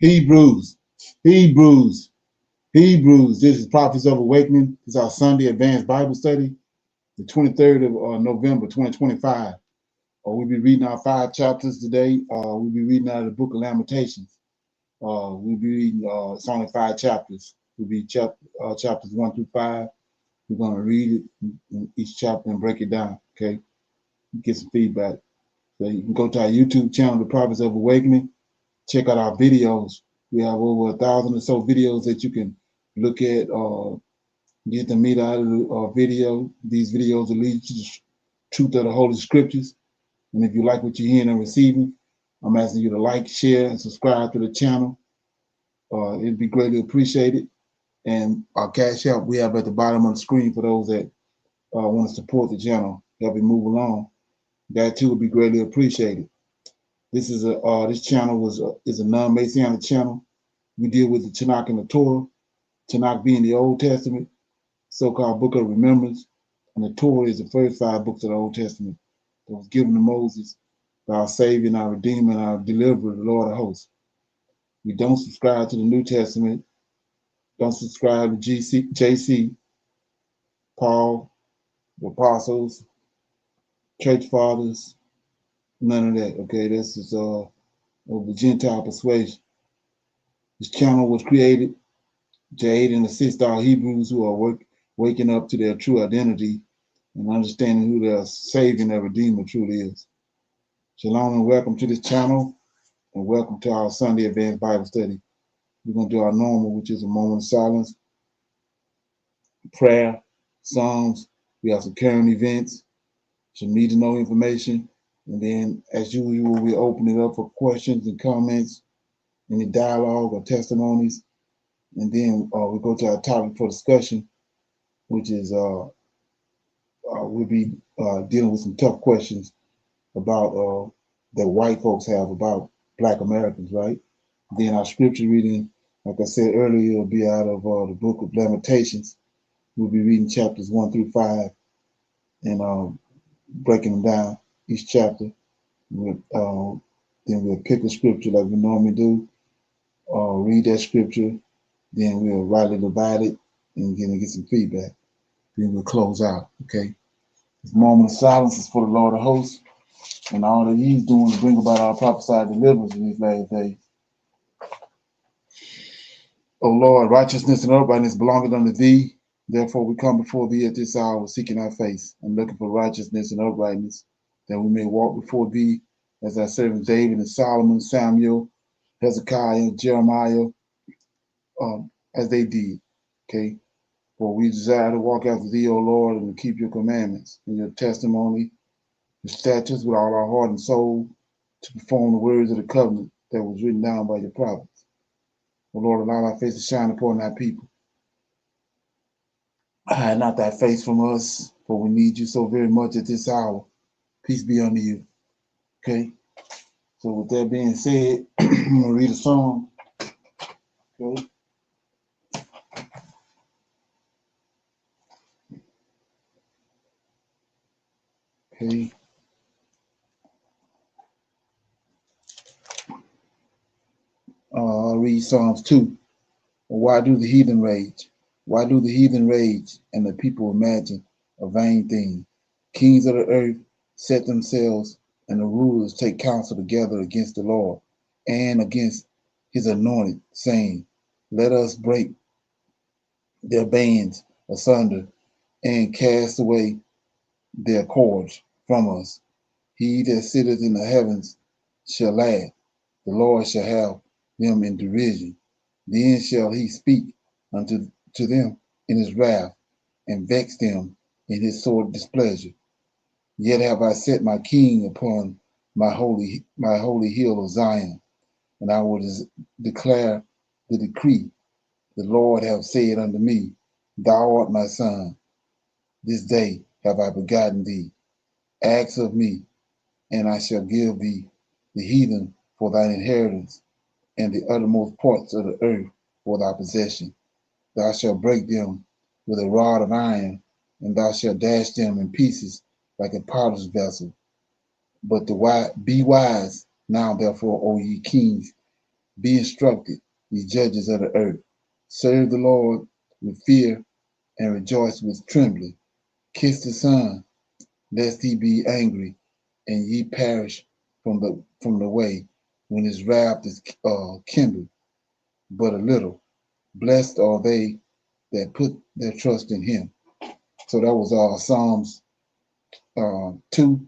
Hebrews, Hebrews, Hebrews. This is Prophets of Awakening. This is our Sunday Advanced Bible Study, the 23rd of November, 2025. We'll be reading our 5 chapters today. We'll be reading out of the Book of Lamentations. We'll be reading, it's only 5 chapters. We'll be chapters 1 through 5. We're going to read it in each chapter and break it down, okay? Get some feedback. So you can go to our YouTube channel, The Prophets of Awakening. Check out our videos. We have over 1,000 or so videos that you can look at, get the meat out of the video. These videos will lead you to the truth of the Holy Scriptures. And if you like what you're hearing and receiving, I'm asking you to like, share, and subscribe to the channel. It'd be greatly appreciated. And our cash app we have at the bottom of the screen for those that want to support the channel, help it move along. That too would be greatly appreciated. This is this channel is a non-Messianic channel. We deal with the Tanakh and the Torah. Tanakh being the Old Testament, so-called Book of Remembrance, and the Torah is the first 5 books of the Old Testament that was given to Moses by our Savior and our Redeemer and our Deliverer, the Lord of Hosts. We don't subscribe to the New Testament. Don't subscribe to JC, Paul, the Apostles, Church Fathers, none of that. Okay, this is of the Gentile persuasion. This channel was created to aid and assist our Hebrews who are waking up to their true identity and understanding who their Savior and their Redeemer truly is. Shalom and welcome to this channel, and welcome to our Sunday Advanced Bible Study. We're going to do our normal, which is a moment of silence, prayer, songs. We have some current events, some need to know information, and then, as usual, we open it up for questions and comments, any dialogue or testimonies, and then we go to our topic for discussion, which is we'll be dealing with some tough questions about that white folks have about Black Americans, right? Then our scripture reading, like I said earlier, will be out of the Book of Lamentations. We'll be reading chapters 1 through 5 and breaking them down each chapter. Then we'll pick a scripture like we normally do, read that scripture, then we'll rightly divide it and get some feedback. Then we'll close out, okay? This moment of silence is for the Lord of Hosts, and all that He's doing is bring about our prophesied deliverance in these last days. O Lord, righteousness and uprightness belongeth unto Thee. Therefore we come before Thee at this hour, seeking Thy face and looking for righteousness and uprightness, that we may walk before Thee as Thy servants David and Solomon, Samuel, Hezekiah, Jeremiah, as they did, okay? For we desire to walk after Thee, O Lord, and to keep Your commandments and Your testimony, Your statutes with all our heart and soul, to perform the words of the covenant that was written down by Your prophets. O Lord, allow Thy face to shine upon Thy people. Hide not Thy face from us, for we need You so very much at this hour. Peace be unto You. Okay? So with that being said, I'm going to read a song. Okay? Okay. I'll read Psalms 2. Why do the heathen rage? Why do the heathen rage and the people imagine a vain thing? Kings of the earth set themselves, and the rulers take counsel together against the Lord and against His anointed, saying, let us break their bands asunder and cast away their cords from us. He that sitteth in the heavens shall laugh. The Lord shall have them in derision. Then shall He speak unto them in His wrath, and vex them in His sore displeasure. Yet have I set my King upon my holy hill of Zion, and I will declare the decree. The Lord hath said unto me, Thou art my son. This day have I begotten thee. Ask of me, and I shall give thee the heathen for thine inheritance, and the uttermost parts of the earth for thy possession. Thou shalt break them with a rod of iron, and thou shalt dash them in pieces like a potter's vessel. But be wise now, therefore, O ye kings, Be instructed, ye judges of the earth. Serve the Lord with fear and rejoice with trembling. Kiss the Son, lest he be angry and ye perish from the way when his wrath is kindled but a little. Blessed are they that put their trust in him. So that was Psalms 2.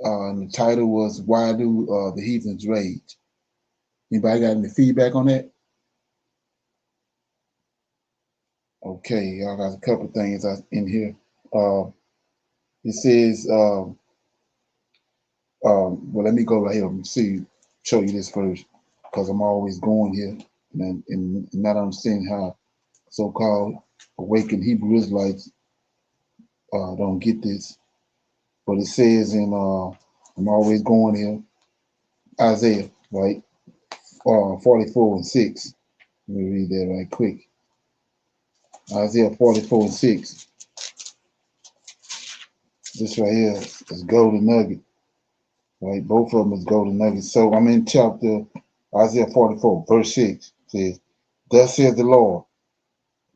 And the title was Why Do the Heathens Rage? Anybody got any feedback on that? Okay, y'all got a couple things in here. It says, well, let me go right here and show you this first, because I'm always going here and not understanding how so-called awakened Hebrew Israelites don't get this. But it says I'm always going here, Isaiah, right? 44:6. Let me read that right quick. Isaiah 44:6. This right here is golden nugget, right? Both of them is golden nuggets. So I'm in chapter Isaiah 44, verse 6. It says, thus says the Lord,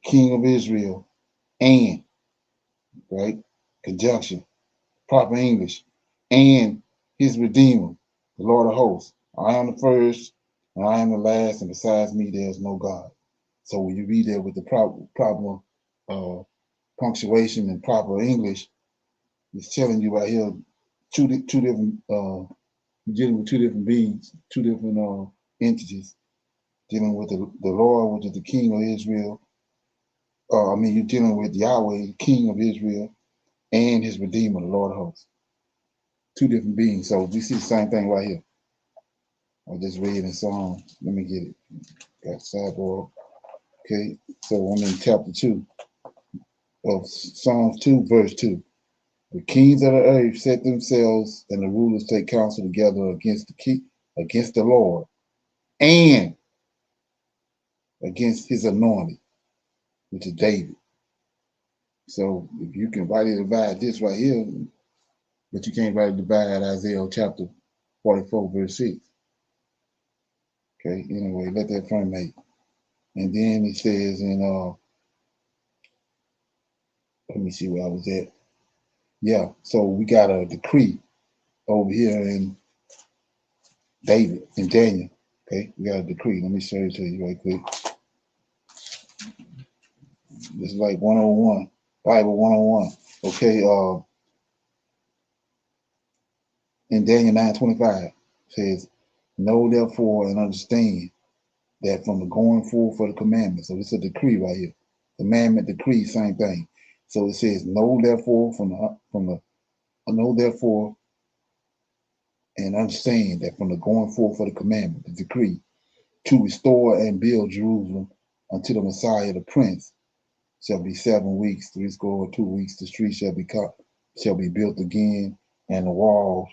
King of Israel, and, right? Conjunction, proper English, and his Redeemer, the Lord of hosts. I am the first, and I am the last, and besides me there is no God. So when you read that with the proper punctuation and proper English, it's telling you right here two different you're dealing with two different beings, two different entities, dealing with the Lord, which is the King of Israel. You're dealing with Yahweh, the King of Israel, and his Redeemer, the Lord of hosts. Two different beings. So we see the same thing right here. I just read in Psalm. Let me get it. Got sidebar. Okay, so I'm in chapter 2 of Psalms 2, verse 2. The kings of the earth set themselves, and the rulers take counsel together against the Lord, and against his anointed, which is David. So if you can rightly divide this right here, but you can't rightly divide Isaiah chapter 44, verse 6. Okay, anyway, let that permeate. And then it says in let me see where I was at. Yeah, so we got a decree over here in David and Daniel. Okay, we got a decree. Let me show it to you right quick. This is like 101, Bible 101. Okay, in Daniel 9:25 says, know therefore and understand that from the going forth for the commandment. So it's a decree right here. Commandment, decree, same thing. So it says, know therefore know therefore and understand that from the going forth for the commandment, the decree, to restore and build Jerusalem unto the Messiah, the Prince, shall be 7 weeks, 62 the street shall be built again, and the walls,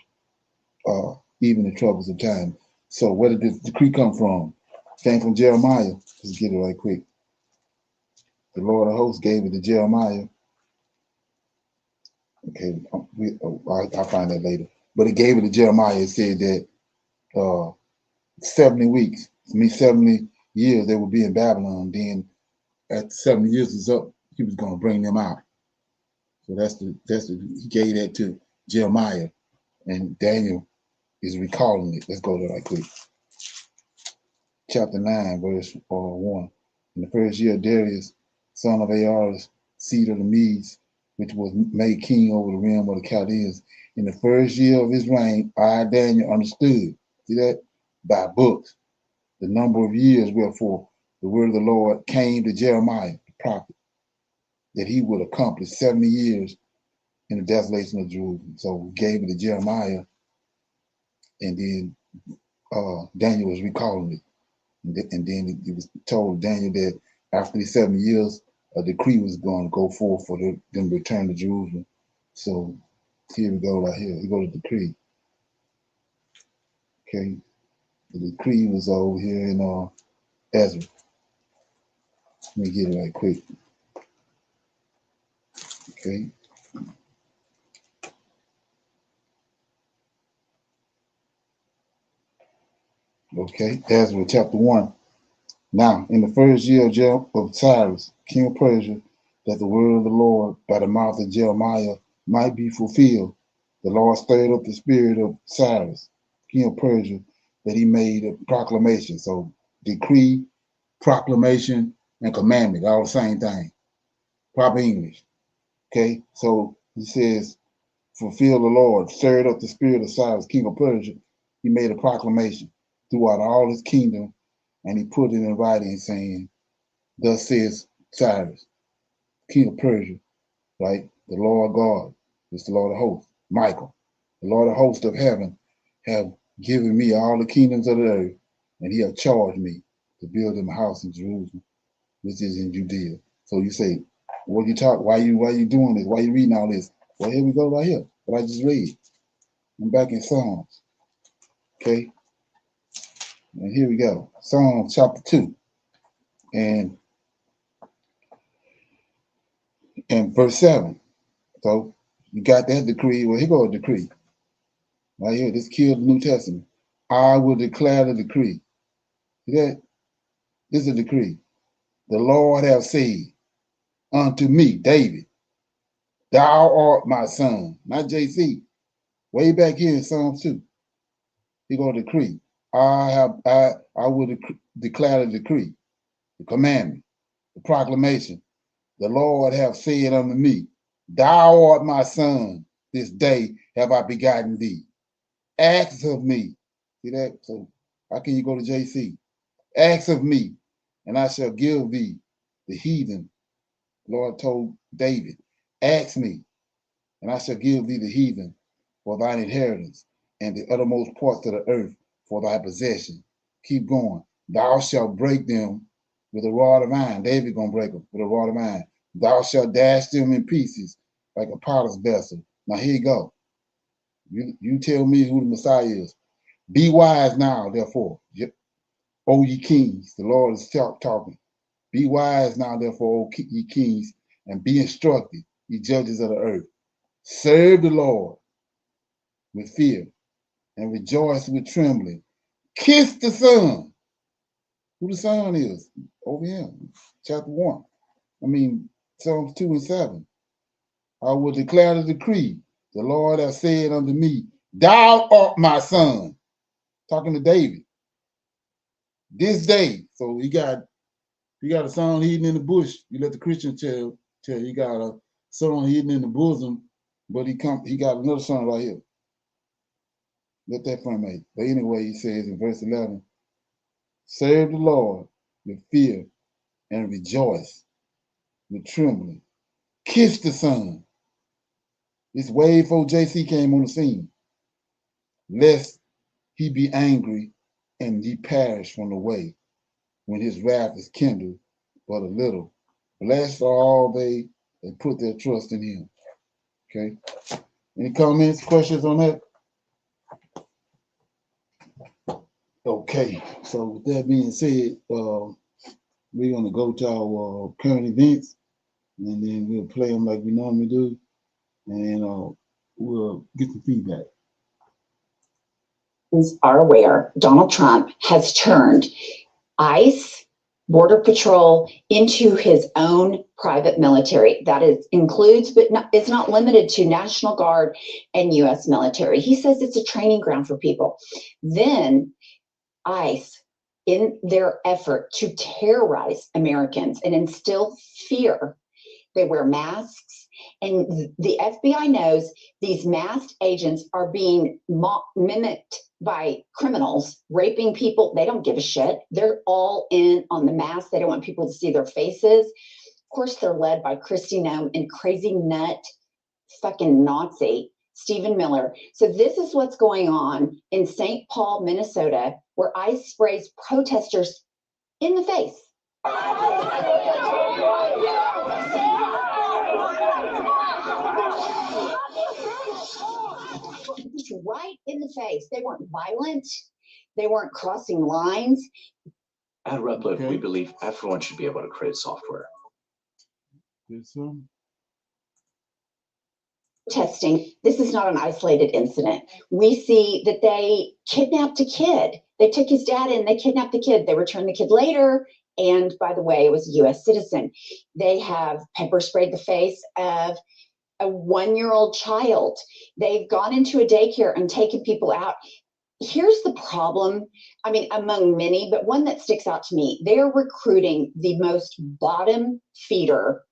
even the troubles of time. So where did this decree come from? It came from Jeremiah. Let's get it right quick. The Lord of hosts gave it to Jeremiah. Okay, I'll find that later. But it gave it to Jeremiah. It said that 70 weeks, 70 years they would be in Babylon. Then at 70 years is up, he was going to bring them out. So he gave that to Jeremiah, and Daniel is recalling it. Let's go there right quick. Chapter 9, verse 1. In the first year of Darius, son of Ahasuerus, seed of the Medes, which was made king over the realm of the Chaldeans, in the first year of his reign, I, Daniel, understood, see that, by books, the number of years wherefore the word of the Lord came to Jeremiah, the prophet, that he would accomplish 70 years in the desolation of Jerusalem. So we gave it to Jeremiah, and then Daniel was recalling it. And then it was told Daniel that after these 7 years, a decree was going to go forth for them to return to Jerusalem. So here we go right here. We go to the decree. Okay. The decree was over here in Ezra. Let me get it right quick. Okay. Okay, Ezra chapter 1. Now, in the first year of Cyrus, king of Persia, that the word of the Lord by the mouth of Jeremiah might be fulfilled, the Lord stirred up the spirit of Cyrus, king of Persia, that he made a proclamation. So, decree, proclamation, and commandment, all the same thing. Proper English. Okay, so he says, fulfill the Lord, stirred up the spirit of Cyrus, king of Persia. He made a proclamation throughout all his kingdom, and he put it in writing saying, thus says Cyrus, king of Persia, right? The Lord God is the Lord of hosts. Michael, the Lord of hosts of heaven, have given me all the kingdoms of the earth, and he have charged me to build him a house in Jerusalem, which is in Judea. So you say, what you talk? Why you doing this? Why you reading all this? Well, here we go right here. What I just read. I'm back in Psalms. Okay. And here we go. Psalms chapter 2. And verse 7. So you got that decree. Well, here goes a decree. Right here, this killed the New Testament. I will declare the decree. See that? This is a decree. The Lord have said unto me, David, thou art my son. Not JC. Way back here in Psalms 2. He gonna decree. I will declare the decree, the commandment, the proclamation. The Lord have said unto me, thou art my son. This day have I begotten thee. Ask of me. See that? So how can you go to JC? Ask of me, and I shall give thee the heathen. The Lord told David, ask me, and I shall give thee the heathen for thine inheritance, and the uttermost parts of the earth for thy possession. Keep going. Thou shalt break them with a rod of iron. David gonna break them with a rod of iron. Thou shalt dash them in pieces like a potter's vessel. Now here you go. You tell me who the Messiah is. Be wise now, therefore, O ye kings. The Lord is talking. Be wise now, therefore, O ye kings, and be instructed, ye judges of the earth. Serve the Lord with fear and rejoice with trembling. Kiss the Son. Who the Son is? Over here, chapter 1. Psalms 2 and 7. I will declare the decree. The Lord has said unto me, thou art my son. Talking to David. This day. So he got a son hidden in the bush. You let the Christian tell he got a son hidden in the bosom, but he got another son right here. Let that from me. But anyway, he says in verse 11, serve the Lord with fear and rejoice with trembling. Kiss the Son. It's way before JC came on the scene. Lest he be angry and ye perish from the way when his wrath is kindled but a little. Blessed are all they that put their trust in him. Okay. Any comments, questions on that? Okay. So with that being said, we're going to go to our current events, and then we'll play them like we normally do, and we'll get the feedback. Are aware Donald Trump has turned ICE, Border Patrol into his own private military. That includes, but it's not limited to National Guard and U.S. military. He says it's a training ground for people. Then ICE, in their effort to terrorize Americans and instill fear, they wear masks, and the FBI knows these masked agents are being mimicked by criminals, raping people. They don't give a shit. They're all in on the mask. They don't want people to see their faces. Of course, they're led by Kristi Noem and crazy nut fucking Nazi Stephen Miller. So this is what's going on in St. Paul, Minnesota, where ICE sprays protesters in the face. Right in the face. They weren't violent. They weren't crossing lines. At Replit, we believe everyone should be able to create software. Yes, sir. testing. This is not an isolated incident. We see that they kidnapped a kid. They took his dad in, they kidnapped the kid. They returned the kid later. And by the way, it was a US citizen. They have pepper sprayed the face of a 1-year-old child. They've gone into a daycare and taken people out. Here's the problem. I mean, among many, but one that sticks out to me. They're recruiting the most bottom feeder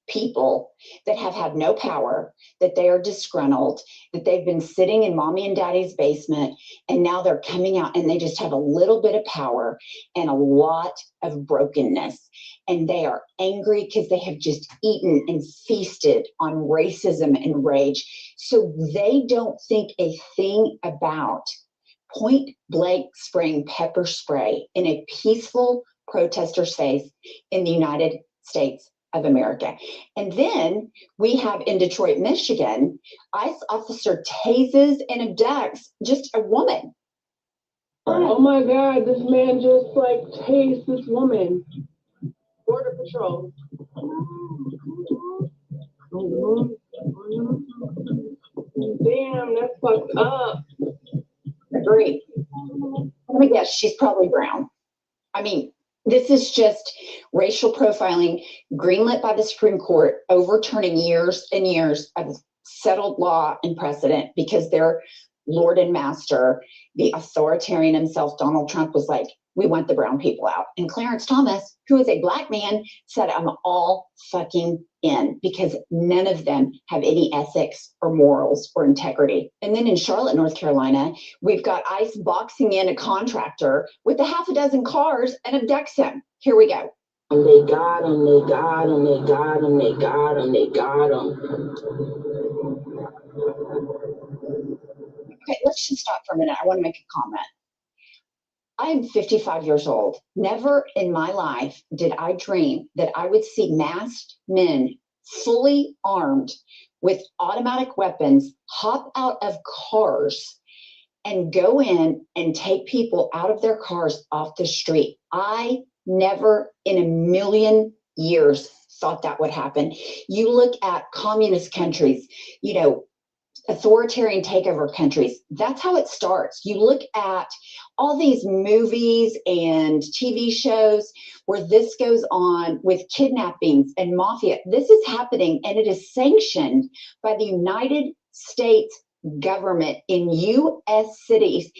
people that have had no power, that they are disgruntled, that they've been sitting in mommy and daddy's basement, and now they're coming out and they just have a little bit of power and a lot of brokenness. And they are angry because they have just eaten and feasted on racism and rage. So they don't think a thing about point blank spraying pepper spray in a peaceful protester's face in the United States of America. And then we have in Detroit, Michigan, ICE officer tases and abducts just a woman. Oh my God, this man just like tased this woman. Border Patrol. Damn, that's fucked up. Agree. Let me guess, she's probably brown. I mean, this is just racial profiling, greenlit by the Supreme Court, overturning years and years of settled law and precedent because their Lord and Master, the authoritarian himself, Donald Trump, was like, we want the brown people out. And Clarence Thomas, who is a black man, said, I'm all fucking in because none of them have any ethics or morals or integrity. And then in Charlotte, North Carolina, we've got ICE boxing in a contractor with a half a dozen cars and abducts him. Here we go. And they got him, they got him, they got him, they got him, they got him. Okay, let's just stop for a minute. I want to make a comment. I'm 55 years old. Never in my life did I dream that I would see masked men fully armed with automatic weapons hop out of cars and go in and take people out of their cars off the street. I never in a million years thought that would happen. You look at communist countries, you know, authoritarian takeover countries, that's how it starts. You look at all these movies and TV shows where this goes on with kidnappings and mafia. This is happening and it is sanctioned by the United States government in US cities.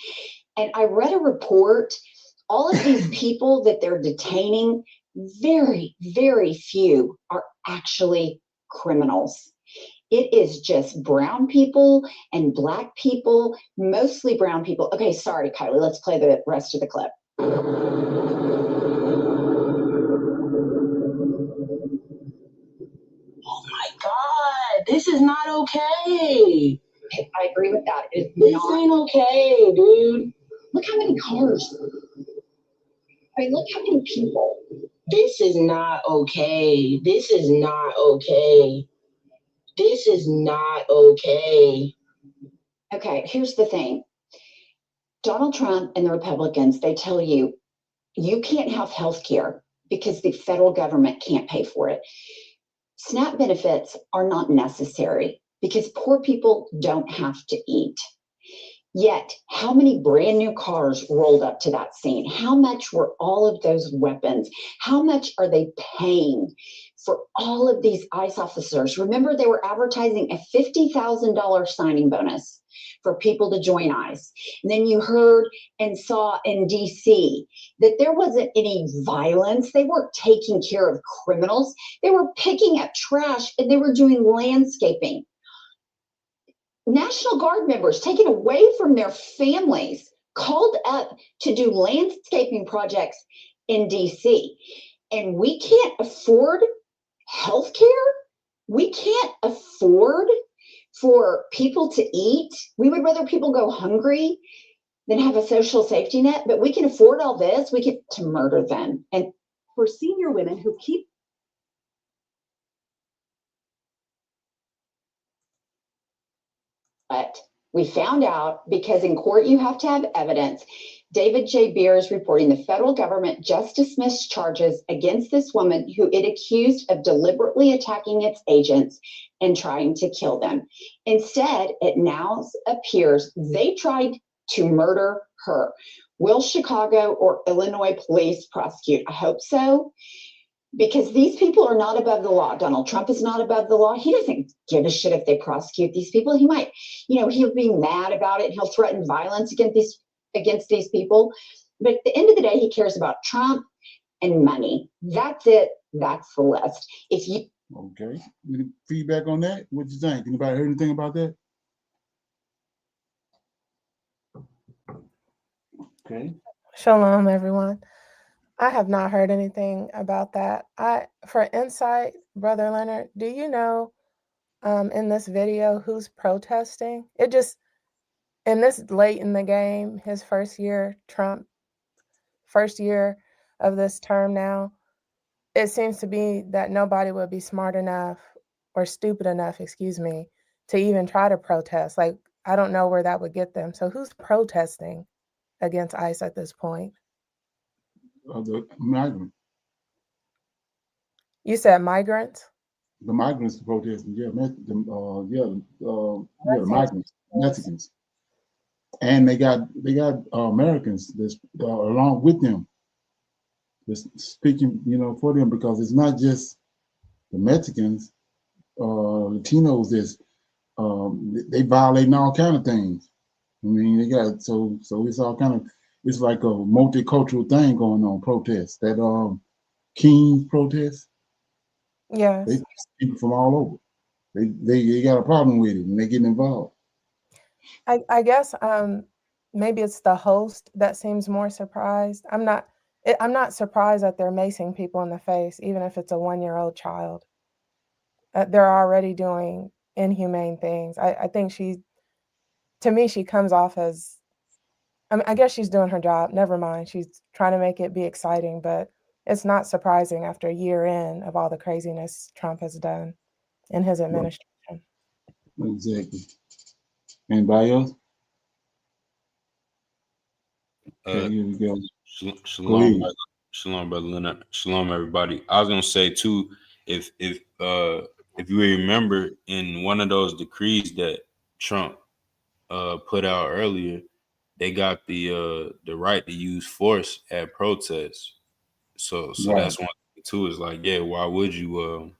And I read a report, all of these people that they're detaining, very, very few are actually criminals. It is just brown people and black people, mostly brown people. Okay, sorry, Kylie, let's play the rest of the clip. Oh my God, this is not okay. I agree with that. It's This not, ain't okay, dude. look how many cars. I mean, look how many people. This is not okay. This is not okay. This is not okay. Okay, here's the thing. Donald Trump and the Republicans, they tell you, you can't have health care because the federal government can't pay for it. SNAP benefits are not necessary because poor people don't have to eat. Yet, how many brand new cars rolled up to that scene? How much were all of those weapons? How much are they paying for all of these ICE officers? Remember, they were advertising a $50,000 signing bonus for people to join ICE. And then you heard and saw in DC that there wasn't any violence. They weren't taking care of criminals. They were picking up trash and they were doing landscaping. National Guard members taken away from their families, called up to do landscaping projects in DC. And we can't afford health care. We can't afford for people to eat. We would rather people go hungry than have a social safety net, but we can afford all this. We get to murder them. And for senior women who keep but we found out, because in court you have to have evidence, David J. Beer is reporting the federal government just dismissed charges against this woman who it accused of deliberately attacking its agents and trying to kill them. Instead, it now appears they tried to murder her. Will Chicago or Illinois police prosecute? I hope so, because these people are not above the law. Donald Trump is not above the law. He doesn't give a shit if they prosecute these people. He might, he'll be mad about it and he'll threaten violence against these people. But at the end of the day, he cares about Trump and money. That's it. That's the list. Okay. Any feedback on that? What you think? Anybody heard anything about that? Okay. Shalom, everyone. I have not heard anything about that. For insight, Brother Leonard, do you know in this video who's protesting? It just, in this late in the game, his first year of this term now, it seems to be that nobody would be smart enough or stupid enough, excuse me, to even try to protest. Like, I don't know where that would get them. So who's protesting against ICE at this point? The migrants. You said migrants? The migrants protesting, yeah, the migrants, Mexicans, and they got Americans that's along with them, that's speaking, for them, because it's not just the Mexicans, Latinos. They violating all kind of things. I mean, they got so it's all kind of, it's like a multicultural thing going on. Protests that King's protest. Yes. They people from all over. They got a problem with it and they getting involved. I guess maybe it's the host that seems more surprised. I'm not surprised that they're macing people in the face, even if it's a 1-year-old child. They're already doing inhumane things. I think to me, she comes off as, I guess she's doing her job. Never mind. She's trying to make it be exciting, but it's not surprising after a year in of all the craziness Trump has done in his administration. Exactly. Anybody else? Okay, here we go. Shalom, Brother Leonard. Shalom, everybody. I was gonna say too, if you remember in one of those decrees that Trump put out earlier, they got the right to use force at protests. So Right. that's one thing too. Is like, yeah, why would you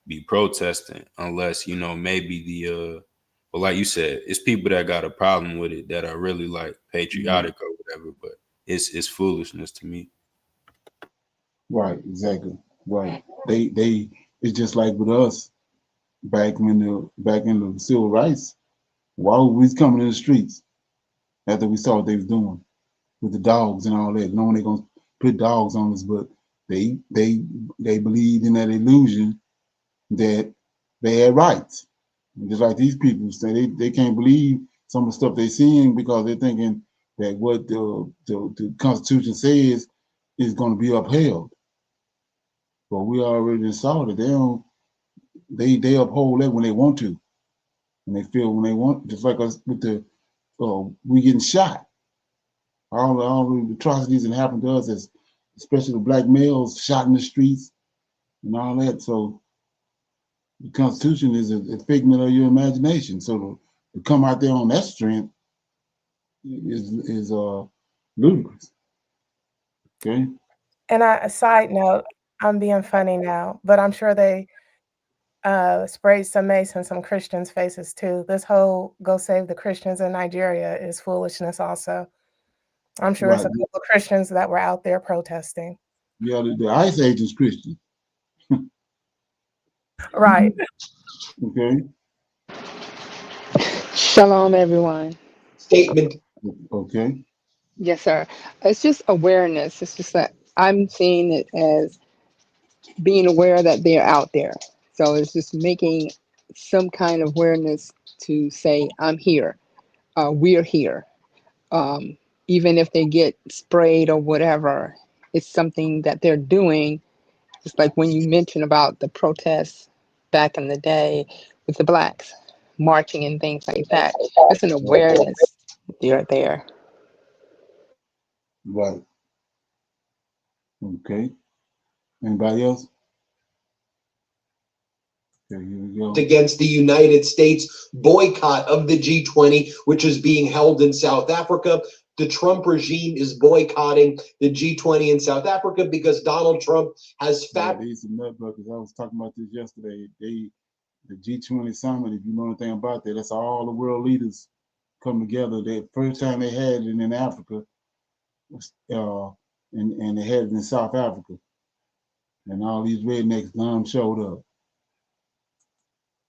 be protesting unless maybe well, like you said, it's people that got a problem with it that are really like patriotic or whatever, but it's foolishness to me. Right, exactly. Right. They it's just like with us back in the civil rights. Why were we coming in the streets after we saw what they was doing with the dogs and all that, knowing they're gonna put dogs on us, but they believed in that illusion that they had rights. And just like these people say, they can't believe some of the stuff they're seeing because they're thinking that what the Constitution says is going to be upheld. But we already saw that they uphold that when they want to, and they feel when they want, just like us with we getting shot. All the atrocities that happened to us, especially the black males shot in the streets and all that. So the Constitution is a figment of your imagination. So to come out there on that strength is ludicrous. Okay. And a side note, I'm being funny now, but I'm sure they sprayed some mace in some Christians' faces too. This whole "go save the Christians in Nigeria" is foolishness also. I'm sure it's a couple of Christians that were out there protesting. Yeah, the ICE agent's Christian. Right. Okay. Shalom, everyone. Statement. Okay. Yes, sir. It's just awareness. It's just that I'm seeing it as being aware that they're out there. So it's just making some kind of awareness to say, I'm here. We're here. Even if they get sprayed or whatever, it's something that they're doing. Just like when you mentioned about the protests back in the day with the blacks marching and things like that. It's an awareness. They're there. Right. Okay. Anybody else? Okay, here we go. Against the United States boycott of the G20, which is being held in South Africa. The Trump regime is boycotting the G20 in South Africa because Donald Trump has These are nutbuckers. I was talking about this yesterday. The G20 summit, if you know anything about that, that's all the world leaders come together. The first time they had it in Africa, and they had it in South Africa. And all these rednecks showed up.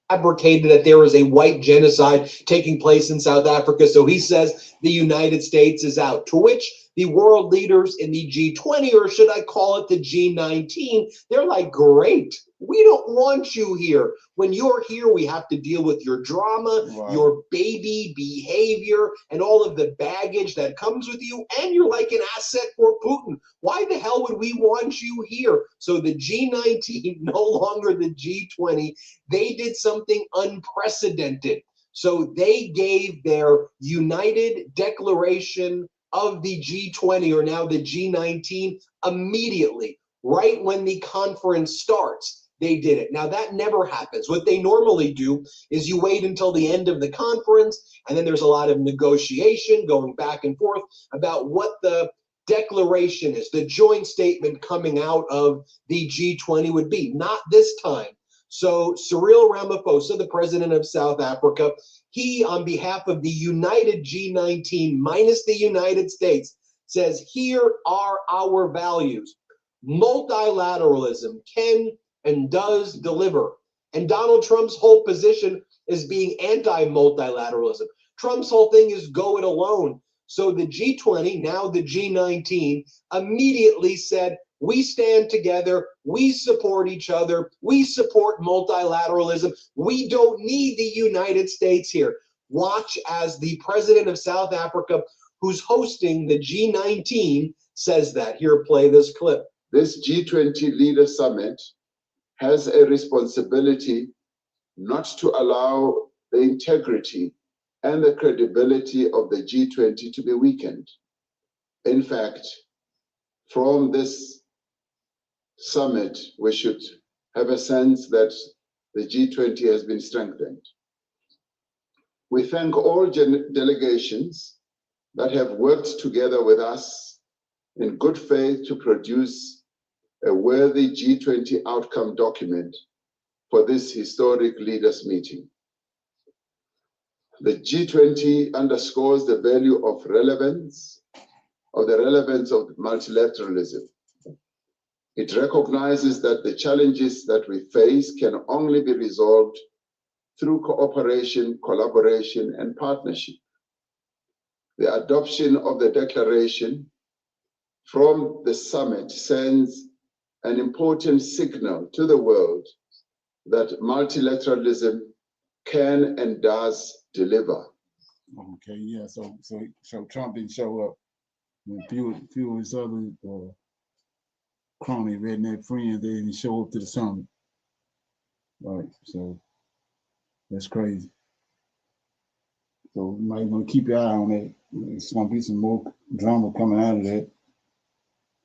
Fabricated that there is a white genocide taking place in South Africa. So he says the United States is out, to which the world leaders in the G20, or should I call it the G19, they're like, great, we don't want you here. When you're here, we have to deal with your drama, Right. your baby behavior, and all of the baggage that comes with you. And you're like an asset for Putin. Why the hell would we want you here? So the G19, no longer the G20, they did something unprecedented. So they gave their united declaration of the G20, or now the G19, immediately, right when the conference starts. They did it. Now, that never happens. What they normally do is you wait until the end of the conference, and then there's a lot of negotiation going back and forth about what the declaration is, the joint statement coming out of the G20 would be. Not this time. So Cyril Ramaphosa, the president of South Africa, he, on behalf of the united G19 minus the United States, says, here are our values. Multilateralism can and does deliver. And Donald Trump's whole position is being anti-multilateralism. Trump's whole thing is go it alone. So the G20, now the G19, immediately said, we stand together, we support each other, we support multilateralism, we don't need the United States here. Watch as the president of South Africa, who's hosting the G19, says that. Here, play this clip. This G20 Leader Summit has a responsibility not to allow the integrity and the credibility of the G20 to be weakened. In fact, from this summit, we should have a sense that the G20 has been strengthened. We thank all delegations that have worked together with us in good faith to produce a worthy G20 outcome document for this historic leaders meeting. The G20 underscores the value of the relevance of multilateralism. It recognizes that the challenges that we face can only be resolved through cooperation, collaboration, and partnership. The adoption of the declaration from the summit sends an important signal to the world that multilateralism can and does deliver. Okay, yeah. So Trump didn't show up. When few of his other crony redneck friends, they didn't show up to the summit. Right. So that's crazy. So you might want to keep your eye on that. There's gonna be some more drama coming out of that.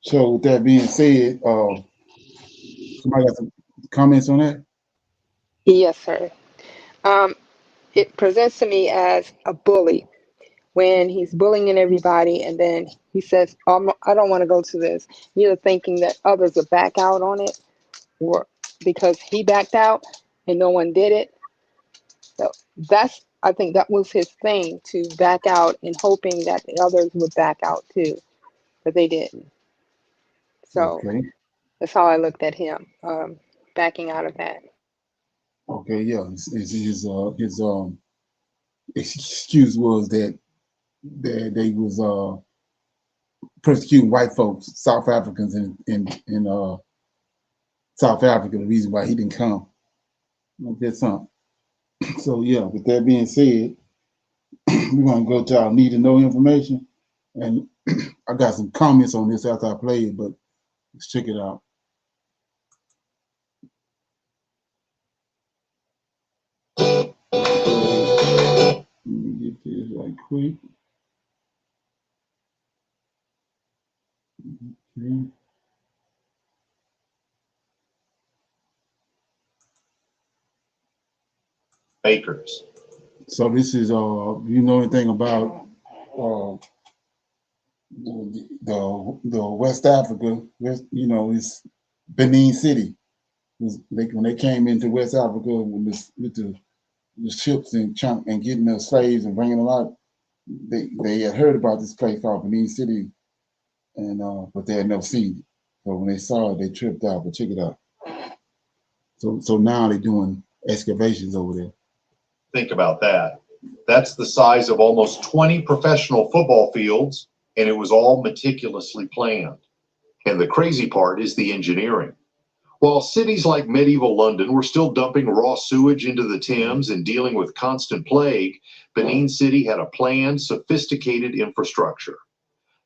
So with that being said, somebody got some comments on that? Yes, sir. It presents to me as a bully when he's bullying everybody, and then he says, I don't want to go to this. You're thinking that others will back out on it, or because he backed out and no one did it. So I think that was his thing, to back out and hoping that the others would back out too, but they didn't. So Okay. that's how I looked at him, backing out of that. Okay, yeah. His excuse was that they was persecuting white folks, South Africans in South Africa. The reason why he didn't come. That's something. So yeah, with that being said, we're gonna go to our need to know information, and I got some comments on this after I play it, but let's check it out. Let me get this right quick. Mhm. Acres. So this is you know anything about the West Africa? You know, it's Benin City. When they came into West Africa with the ships and getting the slaves and bringing them out, they had heard about this place called Benin City, and but they had never seen it. So when they saw it, they tripped out. But check it out. So now they're doing excavations over there. Think about that. That's the size of almost 20 professional football fields, and it was all meticulously planned. And the crazy part is the engineering. While cities like medieval London were still dumping raw sewage into the Thames and dealing with constant plague, Benin City had a planned, sophisticated infrastructure.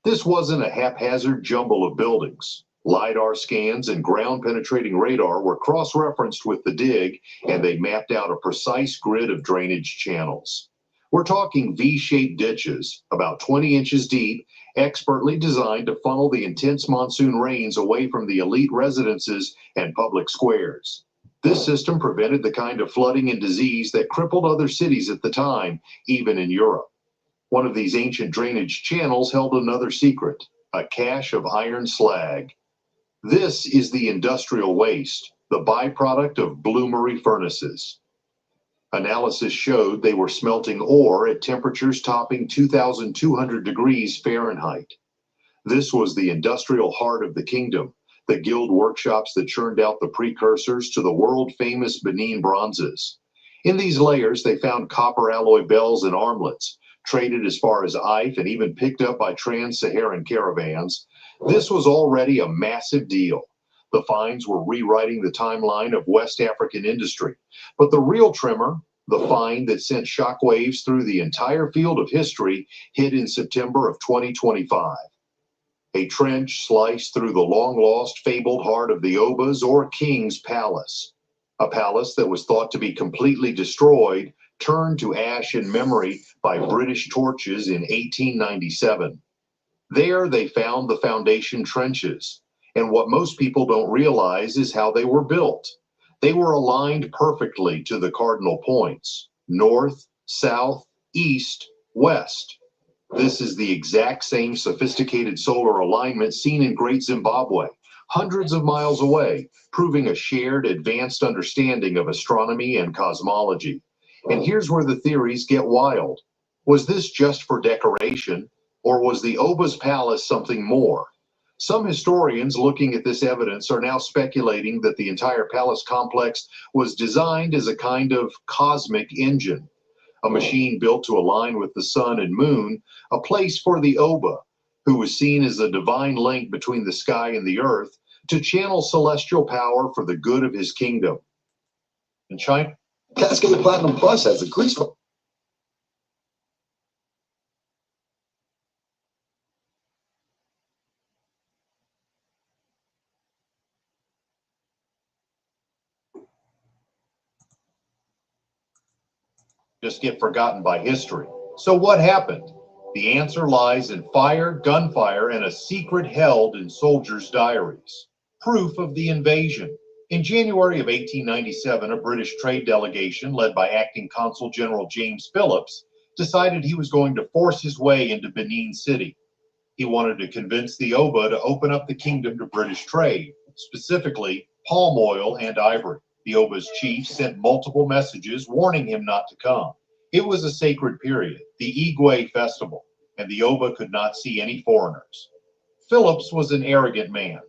This wasn't a haphazard jumble of buildings. LiDAR scans and ground-penetrating radar were cross-referenced with the dig, and they mapped out a precise grid of drainage channels. We're talking V-shaped ditches, about 20 inches deep, expertly designed to funnel the intense monsoon rains away from the elite residences and public squares. This system prevented the kind of flooding and disease that crippled other cities at the time, even in Europe. One of these ancient drainage channels held another secret, a cache of iron slag. This is the industrial waste, the byproduct of bloomery furnaces. Analysis showed they were smelting ore at temperatures topping 2,200 degrees Fahrenheit. This was the industrial heart of the kingdom, the guild workshops that churned out the precursors to the world-famous Benin bronzes. In these layers, they found copper alloy bells and armlets, traded as far as Ife and even picked up by trans-Saharan caravans. This was already a massive deal. The finds were rewriting the timeline of West African industry. But the real tremor, the find that sent shockwaves through the entire field of history, hit in September of 2025. A trench sliced through the long-lost, fabled heart of the Oba's or King's Palace. A palace that was thought to be completely destroyed, turned to ash in memory by British torches in 1897. There they found the foundation trenches, and what most people don't realize is how they were built. They were aligned perfectly to the cardinal points: north, south, east, west. This is the exact same sophisticated solar alignment seen in Great Zimbabwe, hundreds of miles away, proving a shared advanced understanding of astronomy and cosmology. And here's where the theories get wild. Was this just for decoration, or was the Oba's palace something more? Some historians looking at this evidence are now speculating that the entire palace complex was designed as a kind of cosmic engine, a machine built to align with the sun and moon, a place for the Oba, who was seen as a divine link between the sky and the earth, to channel celestial power for the good of his kingdom. In China, Cascade Platinum Plus has a graceful. just get forgotten by history. So what happened? The answer lies in fire, gunfire, and a secret held in soldiers' diaries. Proof of the invasion. In January of 1897, a British trade delegation led by acting Consul General James Phillips decided he was going to force his way into Benin City. He wanted to convince the Oba to open up the kingdom to British trade, specifically palm oil and ivory. The Oba's chief sent multiple messages warning him not to come. It was a sacred period, the Igwe festival, and the Oba could not see any foreigners. Phillips was an arrogant man.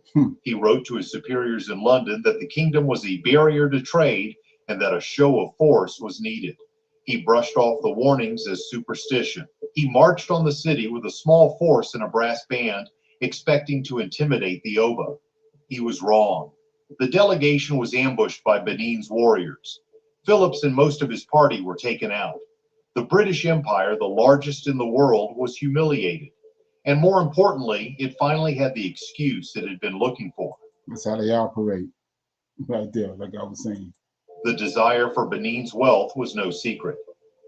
He wrote to his superiors in London that the kingdom was a barrier to trade and that a show of force was needed. He brushed off the warnings as superstition. He marched on the city with a small force and a brass band, expecting to intimidate the Oba. He was wrong. The delegation was ambushed by Benin's warriors. Phillips and most of his party were taken out. The British Empire, the largest in the world, was humiliated. And more importantly, it finally had the excuse it had been looking for. That's how they operate, right there, like I was saying. The desire for Benin's wealth was no secret.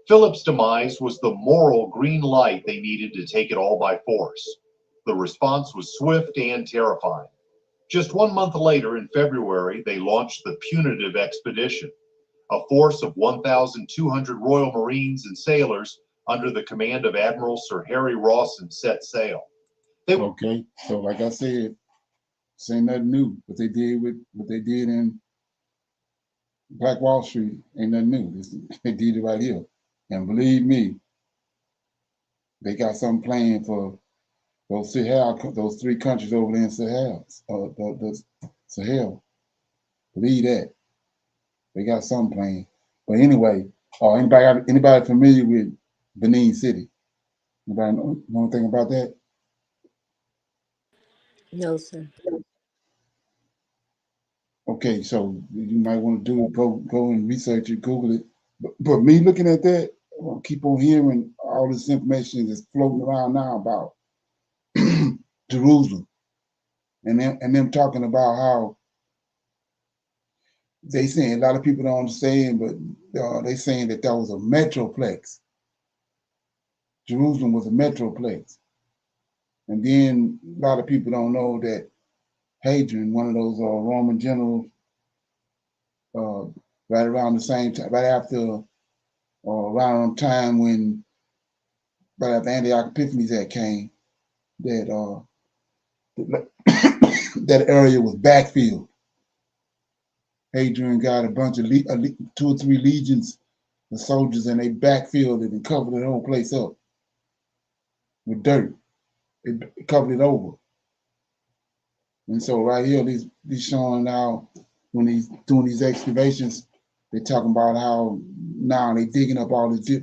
Philip's demise was the moral green light they needed to take it all by force. The response was swift and terrifying. Just 1 month later, in February, they launched the punitive expedition. A force of 1,200 Royal Marines and sailors under the command of Admiral Sir Harry Rawson set sail. Okay, so like I said, this ain't nothing new. What they did in Black Wall Street ain't nothing new. They did it right here. And believe me, they got something planned for those Sahel, those three countries over there in Sahel, the Sahel. Believe that. They got something planned. But anyway, anybody familiar with Benin City? Anybody know anything about that? No, sir. Okay, so you might want to go and research it, Google it. But me looking at that, I keep on hearing all this information that's floating around now about Jerusalem, and them talking about how they saying, a lot of people don't understand, but they saying that was a metroplex. Jerusalem was a metroplex, and then a lot of people don't know that Hadrian, one of those Roman generals, right around the same time, right after, around the time when, right after Antioch Epiphanes had came, that that area was backfilled. Hadrian got a bunch of 2 or 3 legions of soldiers, and they backfilled it and covered the whole place up with dirt. It covered it over. And so right here, these showing now when he's doing these excavations, they're talking about how now they digging up all these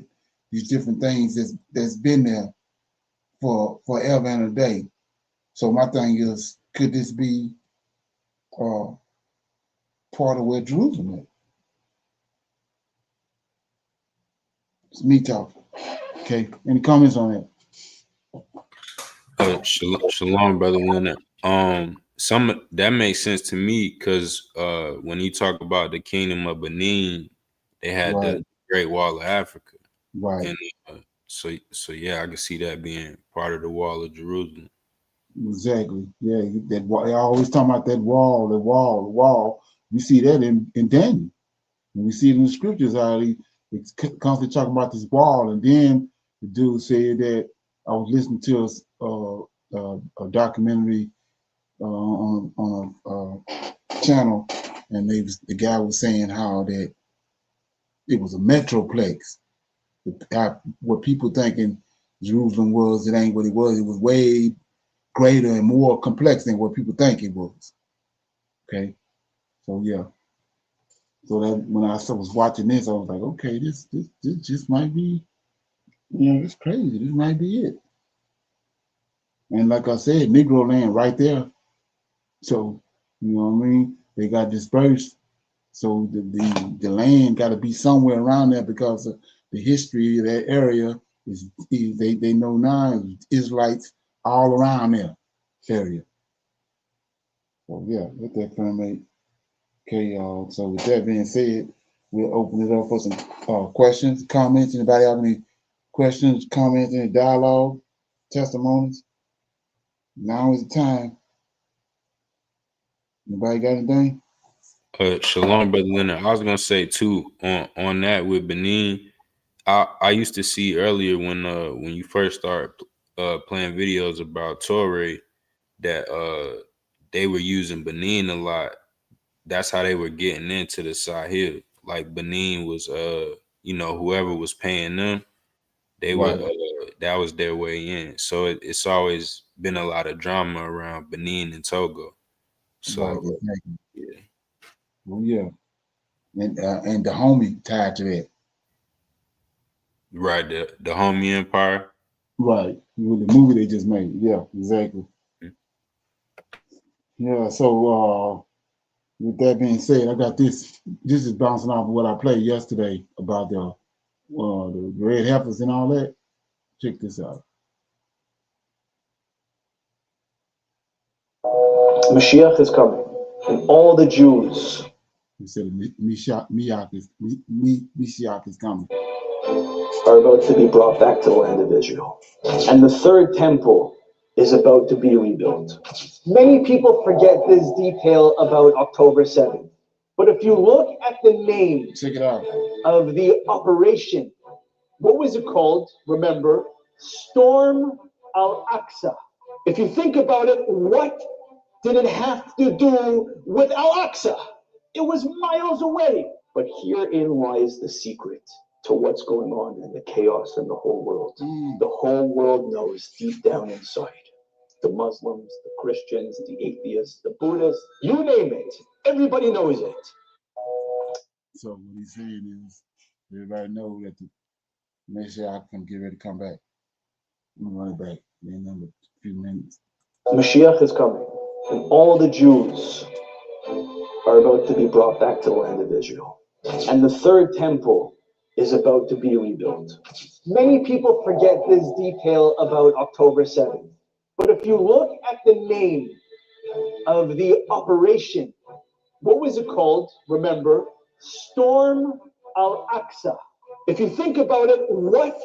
different things that's been there for forever and a day. So my thing is, could this be part of where Jerusalem is? It's me talking. Okay. Any comments on that? Shalom, brother Leonard. Some that makes sense to me because when you talk about the kingdom of Benin, they had Right. the Great Wall of Africa. Right. And so yeah, I can see that being part of the Wall of Jerusalem. Exactly. Yeah, that wall. They always talking about that wall, the wall. We see that in Daniel. And we see it in the scriptures how it's constantly talking about this wall. And then the dude said that I was listening to a documentary on a channel, and the guy was saying how that it was a metroplex. What people thinking Jerusalem was, it ain't what it was. It was way greater and more complex than what people think it was. Okay, so yeah. So that when I was watching this, I was like, okay, this just might be, it's crazy. This might be it. And like I said, Negro land right there. So, you know what I mean? They got dispersed. So the land got to be somewhere around there because of the history of that area is they know now Israelites all around there area. So yeah, let that permeate. Okay, y'all. So with that being said, we'll open it up for some questions, comments. Anybody have any questions, comments, any dialogue, testimonies? Now is the time. Anybody got anything? Shalom, brother Leonard. I was gonna say too on that with Benin. I used to see earlier when you first started playing videos about Torre that they were using Benin a lot. That's how they were getting into the Sahel. Like Benin was whoever was paying them, they Right. were that was their way in. So it's always been a lot of drama around Benin and Togo. So Right, exactly. yeah. Oh yeah. And the homie tied to that. Right, the Homie Empire. Right. With the movie they just made. Yeah, exactly. Yeah, so with that being said, I got this. This is bouncing off of what I played yesterday about the red heifers and all that. Check this out. Mashiach is coming, and all the Jews. He said Mashiach is coming. Are about to be brought back to the land of Israel. And the third temple is about to be rebuilt. Many people forget this detail about October 7th. But if you look at the name Check it out. of the operation, what was it called? Remember, Storm al-Aqsa. If you think about it, what did it have to do with al-Aqsa? It was miles away. But herein lies the secret to what's going on in the chaos in the whole world. The whole world knows deep down inside. The Muslims, the Christians, the atheists, the Buddhists, you name it. Everybody knows it. So what he's saying is, everybody know that the Messiah can get ready to come back. I'm gonna run it back in another few minutes. Mashiach is coming, and all the Jews are about to be brought back to the land of Israel. And the third temple is about to be rebuilt. Many people forget this detail about October 7th. But if you look at the name of the operation, what was it called? Remember, Storm al-Aqsa. If you think about it, what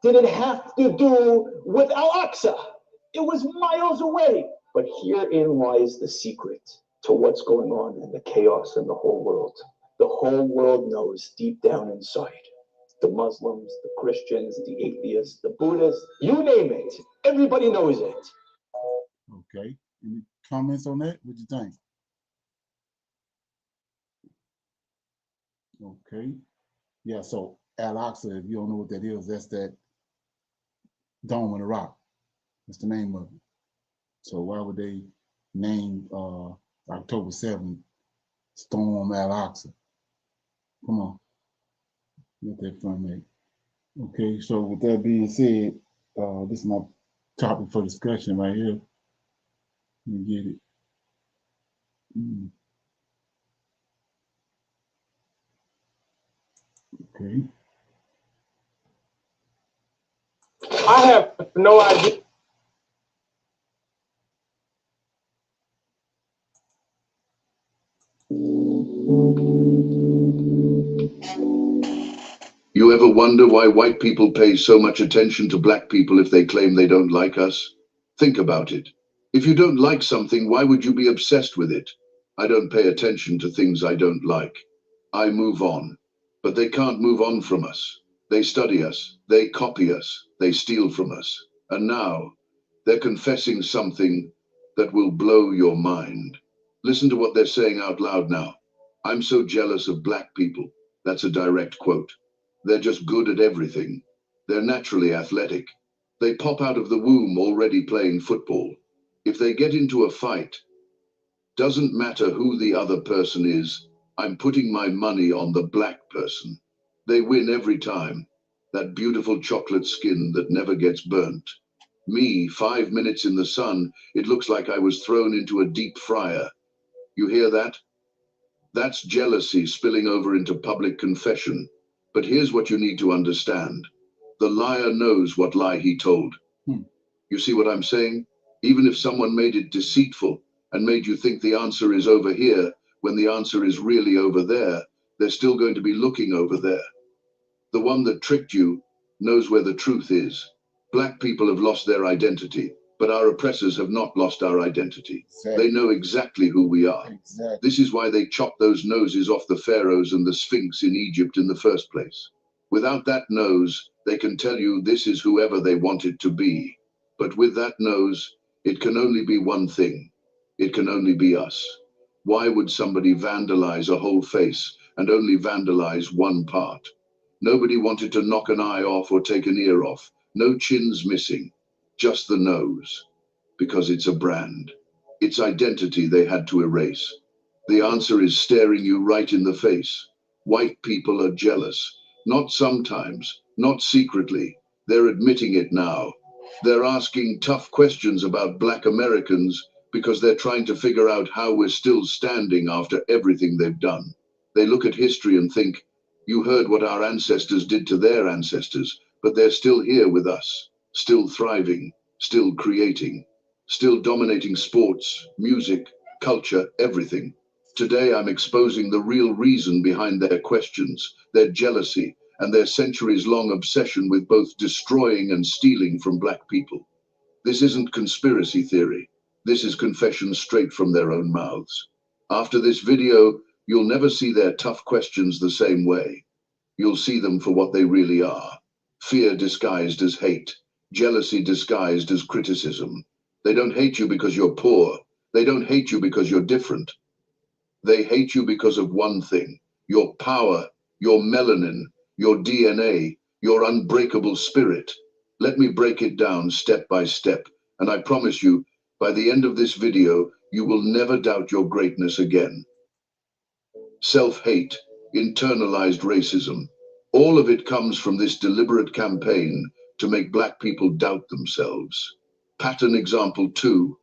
did it have to do with al-Aqsa? It was miles away. But herein lies the secret to what's going on in the chaos in the whole world. The whole world knows deep down inside. The Muslims, the Christians, the atheists, the Buddhists, you name it. Everybody knows it. Okay. Any comments on that? What do you think? Okay. Yeah, so Al-Aqsa, if you don't know what that is, that's that dome in the rock. That's the name of it. So why would they name October 7th Storm Al-Aqsa? Come on. Get that from me. Okay, so with that being said, this is my topic for discussion right here. Let me get it. Okay. I have no idea. You ever wonder why white people pay so much attention to black people if they claim they don't like us? Think about it. If you don't like something, why would you be obsessed with it? I don't pay attention to things I don't like. I move on. But they can't move on from us. They study us, they copy us, they steal from us. And now, they're confessing something that will blow your mind. Listen to what they're saying out loud now. I'm so jealous of black people. That's a direct quote. They're just good at everything. They're naturally athletic. They pop out of the womb already playing football. If they get into a fight, doesn't matter who the other person is, I'm putting my money on the black person. They win every time. That beautiful chocolate skin that never gets burnt. Me, 5 minutes in the sun, it looks like I was thrown into a deep fryer. You hear that? That's jealousy spilling over into public confession. But here's what you need to understand. The liar knows what lie he told. You see what I'm saying? Even if someone made it deceitful and made you think the answer is over here, when the answer is really over there, they're still going to be looking over there. The one that tricked you knows where the truth is. Black people have lost their identity, but our oppressors have not lost our identity. They know exactly who we are. This is why they chopped those noses off the pharaohs and the Sphinx in Egypt in the first place. Without that nose, they can tell you this is whoever they want it to be. But with that nose, it can only be one thing. It can only be us. Why would somebody vandalize a whole face and only vandalize one part? Nobody wanted to knock an eye off or take an ear off. No chins missing, just the nose. Because it's a brand. Its identity they had to erase. The answer is staring you right in the face. White people are jealous. Not sometimes, not secretly. They're admitting it now. They're asking tough questions about Black Americans because they're trying to figure out how we're still standing after everything they've done. They look at history and think, you heard what our ancestors did to their ancestors, but they're still here with us, still thriving, still creating, still dominating sports, music, culture, everything. Today I'm exposing the real reason behind their questions, their jealousy, and their centuries-long obsession with both destroying and stealing from Black people. This isn't conspiracy theory. This is confession straight from their own mouths. After this video, you'll never see their tough questions the same way. You'll see them for what they really are. Fear disguised as hate. Jealousy disguised as criticism. They don't hate you because you're poor. They don't hate you because you're different. They hate you because of one thing: your power, your melanin, your DNA, your unbreakable spirit. Let me break it down step by step, and I promise you, by the end of this video, you will never doubt your greatness again. Self-hate, internalized racism, all of it comes from this deliberate campaign to make Black people doubt themselves. Pattern example 2.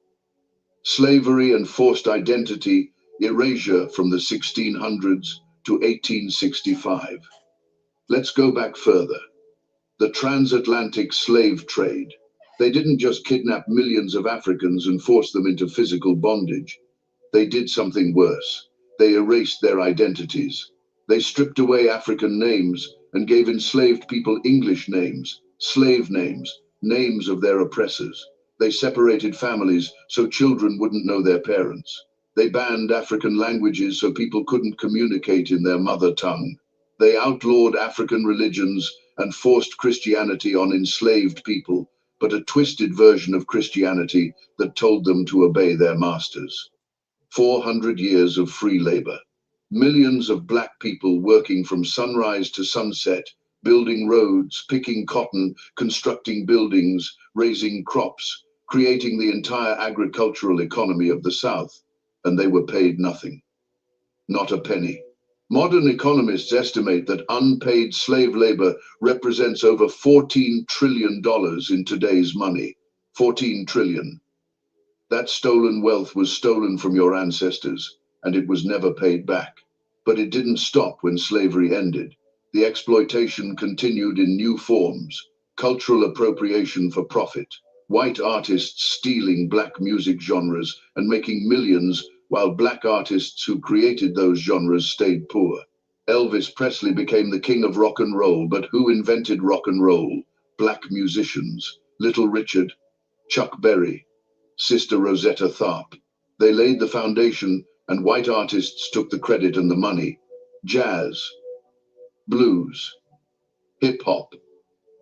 Slavery and forced identity erasure from the 1600s to 1865. Let's go back further. The transatlantic slave trade. They didn't just kidnap millions of Africans and force them into physical bondage. They did something worse. They erased their identities. They stripped away African names and gave enslaved people English names, slave names, names of their oppressors. They separated families so children wouldn't know their parents. They banned African languages so people couldn't communicate in their mother tongue. They outlawed African religions and forced Christianity on enslaved people, but a twisted version of Christianity that told them to obey their masters. 400 years of free labor. Millions of Black people working from sunrise to sunset, building roads, picking cotton, constructing buildings, raising crops, creating the entire agricultural economy of the South, and they were paid nothing. Not a penny. Modern economists estimate that unpaid slave labor represents over $14 trillion in today's money. 14 trillion. That stolen wealth was stolen from your ancestors, and it was never paid back. But it didn't stop when slavery ended. The exploitation continued in new forms: cultural appropriation for profit, white artists stealing Black music genres and making millions, while Black artists who created those genres stayed poor. Elvis Presley became the king of rock and roll, but who invented rock and roll? Black musicians. Little Richard, Chuck Berry, Sister Rosetta Tharpe. They laid the foundation, and white artists took the credit and the money. Jazz, blues, hip-hop.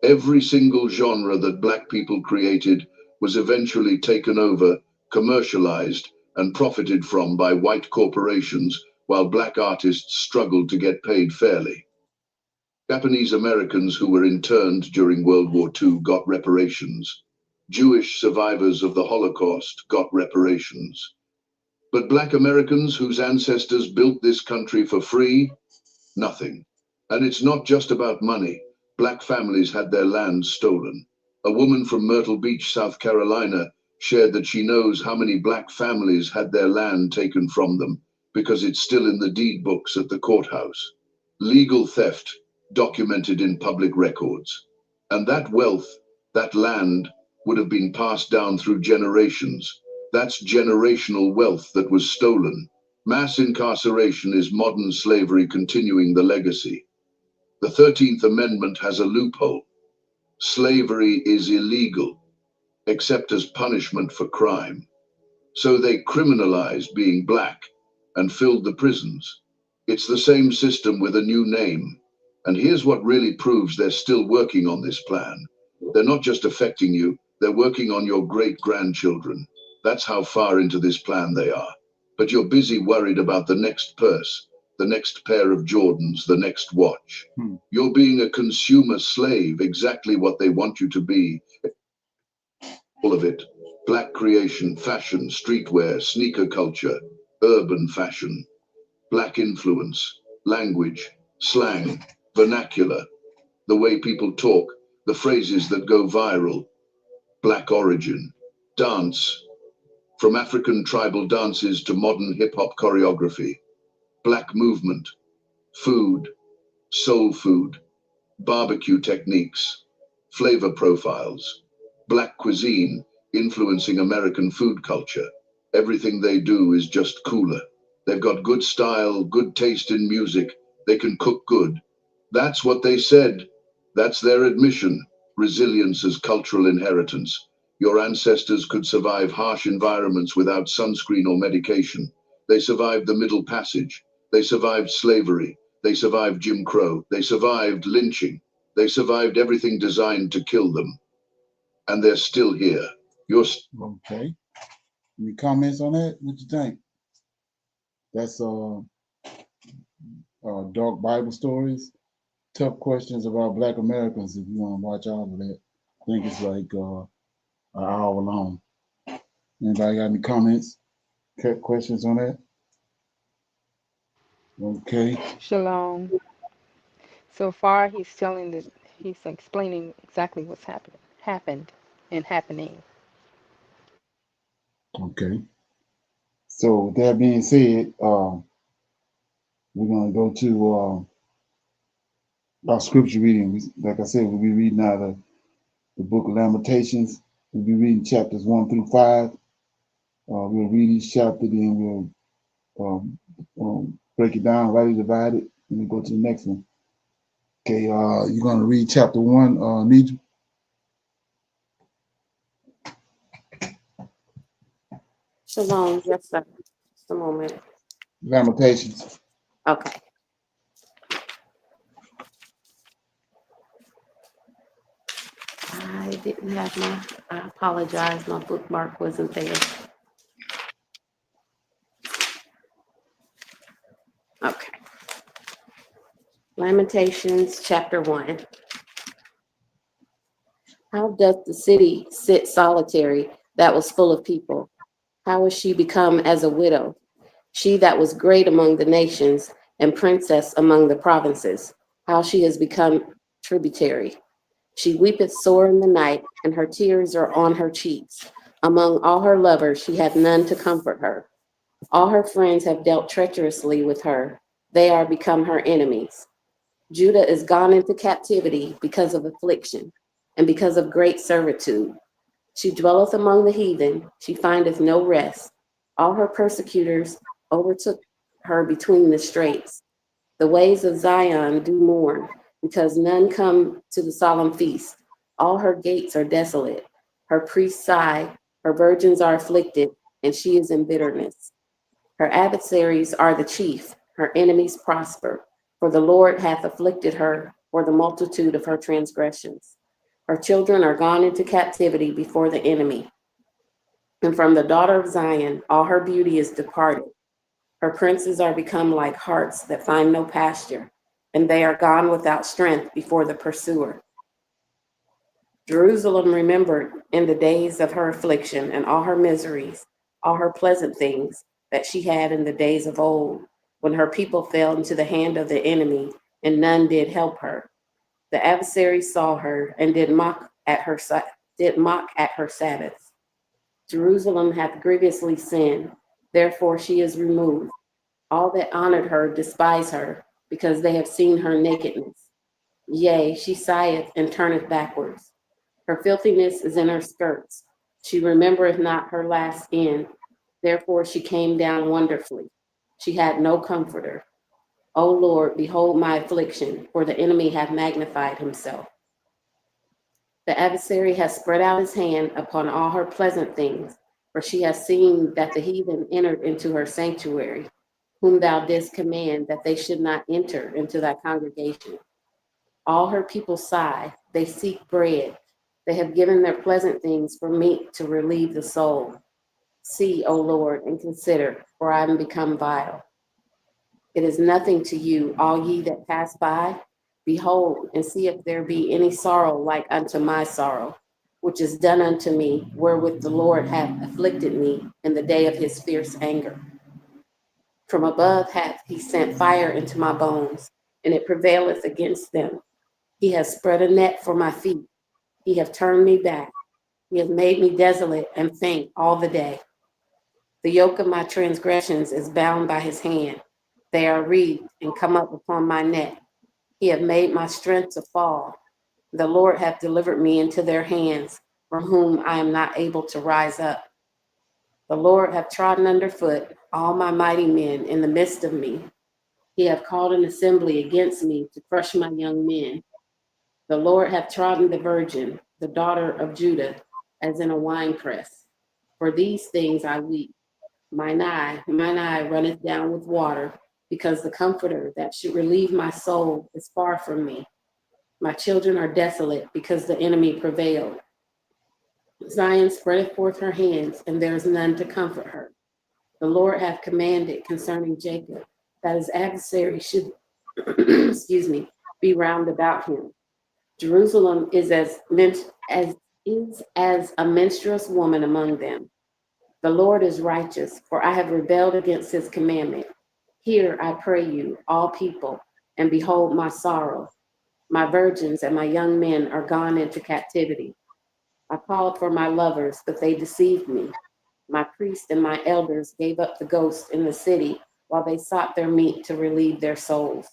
Every single genre that Black people created was eventually taken over, commercialized, and profited from by white corporations, while Black artists struggled to get paid fairly. Japanese Americans who were interned during World War II got reparations. Jewish survivors of the Holocaust got reparations. But Black Americans whose ancestors built this country for free, nothing. And it's not just about money. Black families had their land stolen. A woman from Myrtle Beach, South Carolina, shared that she knows how many Black families had their land taken from them because it's still in the deed books at the courthouse. Legal theft documented in public records. And that wealth, that land, would have been passed down through generations. That's generational wealth that was stolen. Mass incarceration is modern slavery continuing the legacy. The 13th Amendment has a loophole. Slavery is illegal, except as punishment for crime. So they criminalized being Black and filled the prisons. It's the same system with a new name. And here's what really proves they're still working on this plan. They're not just affecting you, they're working on your great-grandchildren. That's how far into this plan they are. But you're busy worried about the next purse, the next pair of Jordans, the next watch. You're being a consumer slave, exactly what they want you to be. All of it. Black creation, fashion, streetwear, sneaker culture, urban fashion. Black influence, language, slang, vernacular, the way people talk, the phrases that go viral. Black origin, dance, from African tribal dances to modern hip-hop choreography. Black movement, food, soul food, barbecue techniques, flavor profiles. Black cuisine influencing American food culture. Everything they do is just cooler. They've got good style, good taste in music. They can cook good. That's what they said. That's their admission. Resilience as cultural inheritance. Your ancestors could survive harsh environments without sunscreen or medication. They survived the Middle Passage. They survived slavery. They survived Jim Crow. They survived lynching. They survived everything designed to kill them. And they're still here. Okay. Any comments on that? What you think? That's Dark Bible Stories. Tough questions about Black Americans. If you want to watch all of that, I think it's like an hour long. Anybody got any comments? Questions on that? Okay. Shalom. So far, he's explaining exactly what's happened and happening. Okay. So with that being said, we're gonna go to our scripture reading. Like I said, we'll be reading out of the Book of Lamentations. We'll be reading chapters 1 through 5. We'll read each chapter, then we'll break it down, rightly divide it, and then go to the next one. Okay, you're gonna read chapter 1, Nidra? Shalom, yes, sir. Just a moment. Lamentations. Okay. I didn't have I apologize, my bookmark wasn't there. Okay. Lamentations, chapter 1. How doth the city sit solitary that was full of people? How is she become as a widow? She that was great among the nations and princess among the provinces, how she has become tributary. She weepeth sore in the night, and her tears are on her cheeks. Among all her lovers, she hath none to comfort her. All her friends have dealt treacherously with her. They are become her enemies. Judah is gone into captivity because of affliction and because of great servitude. She dwelleth among the heathen. She findeth no rest. All her persecutors overtook her between the straits. The ways of Zion do mourn, because none come to the solemn feast. All her gates are desolate. Her priests sigh, her virgins are afflicted, and she is in bitterness. Her adversaries are the chief, her enemies prosper, for the Lord hath afflicted her for the multitude of her transgressions. Her children are gone into captivity before the enemy. And from the daughter of Zion, all her beauty is departed. Her princes are become like harts that find no pasture, and they are gone without strength before the pursuer. Jerusalem remembered in the days of her affliction and all her miseries, all her pleasant things that she had in the days of old, when her people fell into the hand of the enemy, and none did help her. The adversary saw her and did mock at her Sabbaths. Jerusalem hath grievously sinned, therefore she is removed. All that honored her despise her, because they have seen her nakedness. Yea, she sigheth and turneth backwards. Her filthiness is in her skirts. She remembereth not her last end. Therefore she came down wonderfully. She had no comforter. O Lord, behold my affliction, for the enemy hath magnified himself. The adversary has spread out his hand upon all her pleasant things, for she has seen that the heathen entered into her sanctuary, whom thou didst command that they should not enter into thy congregation. All her people sigh, they seek bread. They have given their pleasant things for meat to relieve the soul. See, O Lord, and consider, for I am become vile. It is nothing to you, all ye that pass by. Behold, and see if there be any sorrow like unto my sorrow, which is done unto me, wherewith the Lord hath afflicted me in the day of his fierce anger. From above hath he sent fire into my bones, and it prevaileth against them. He has spread a net for my feet. He hath turned me back. He hath made me desolate and faint all the day. The yoke of my transgressions is bound by his hand. They are wreathed and come up upon my neck. He hath made my strength to fall. The Lord hath delivered me into their hands, from whom I am not able to rise up. The Lord hath trodden under foot all my mighty men in the midst of me. He hath called an assembly against me to crush my young men. The Lord hath trodden the virgin, the daughter of Judah. as in a winepress. For these things I weep. Mine eye runneth down with water, because the comforter that should relieve my soul is far from me. My children are desolate, because the enemy prevailed. Zion spreadeth forth her hands, and there is none to comfort her. The Lord hath commanded concerning Jacob, that his adversary should excuse me, be round about him. Jerusalem is as a menstruous woman among them. The Lord is righteous, for I have rebelled against his commandment. Hear, I pray you, all people, and behold my sorrow. My virgins and my young men are gone into captivity. I called for my lovers, but they deceived me. My priests and my elders gave up the ghost in the city while they sought their meat to relieve their souls.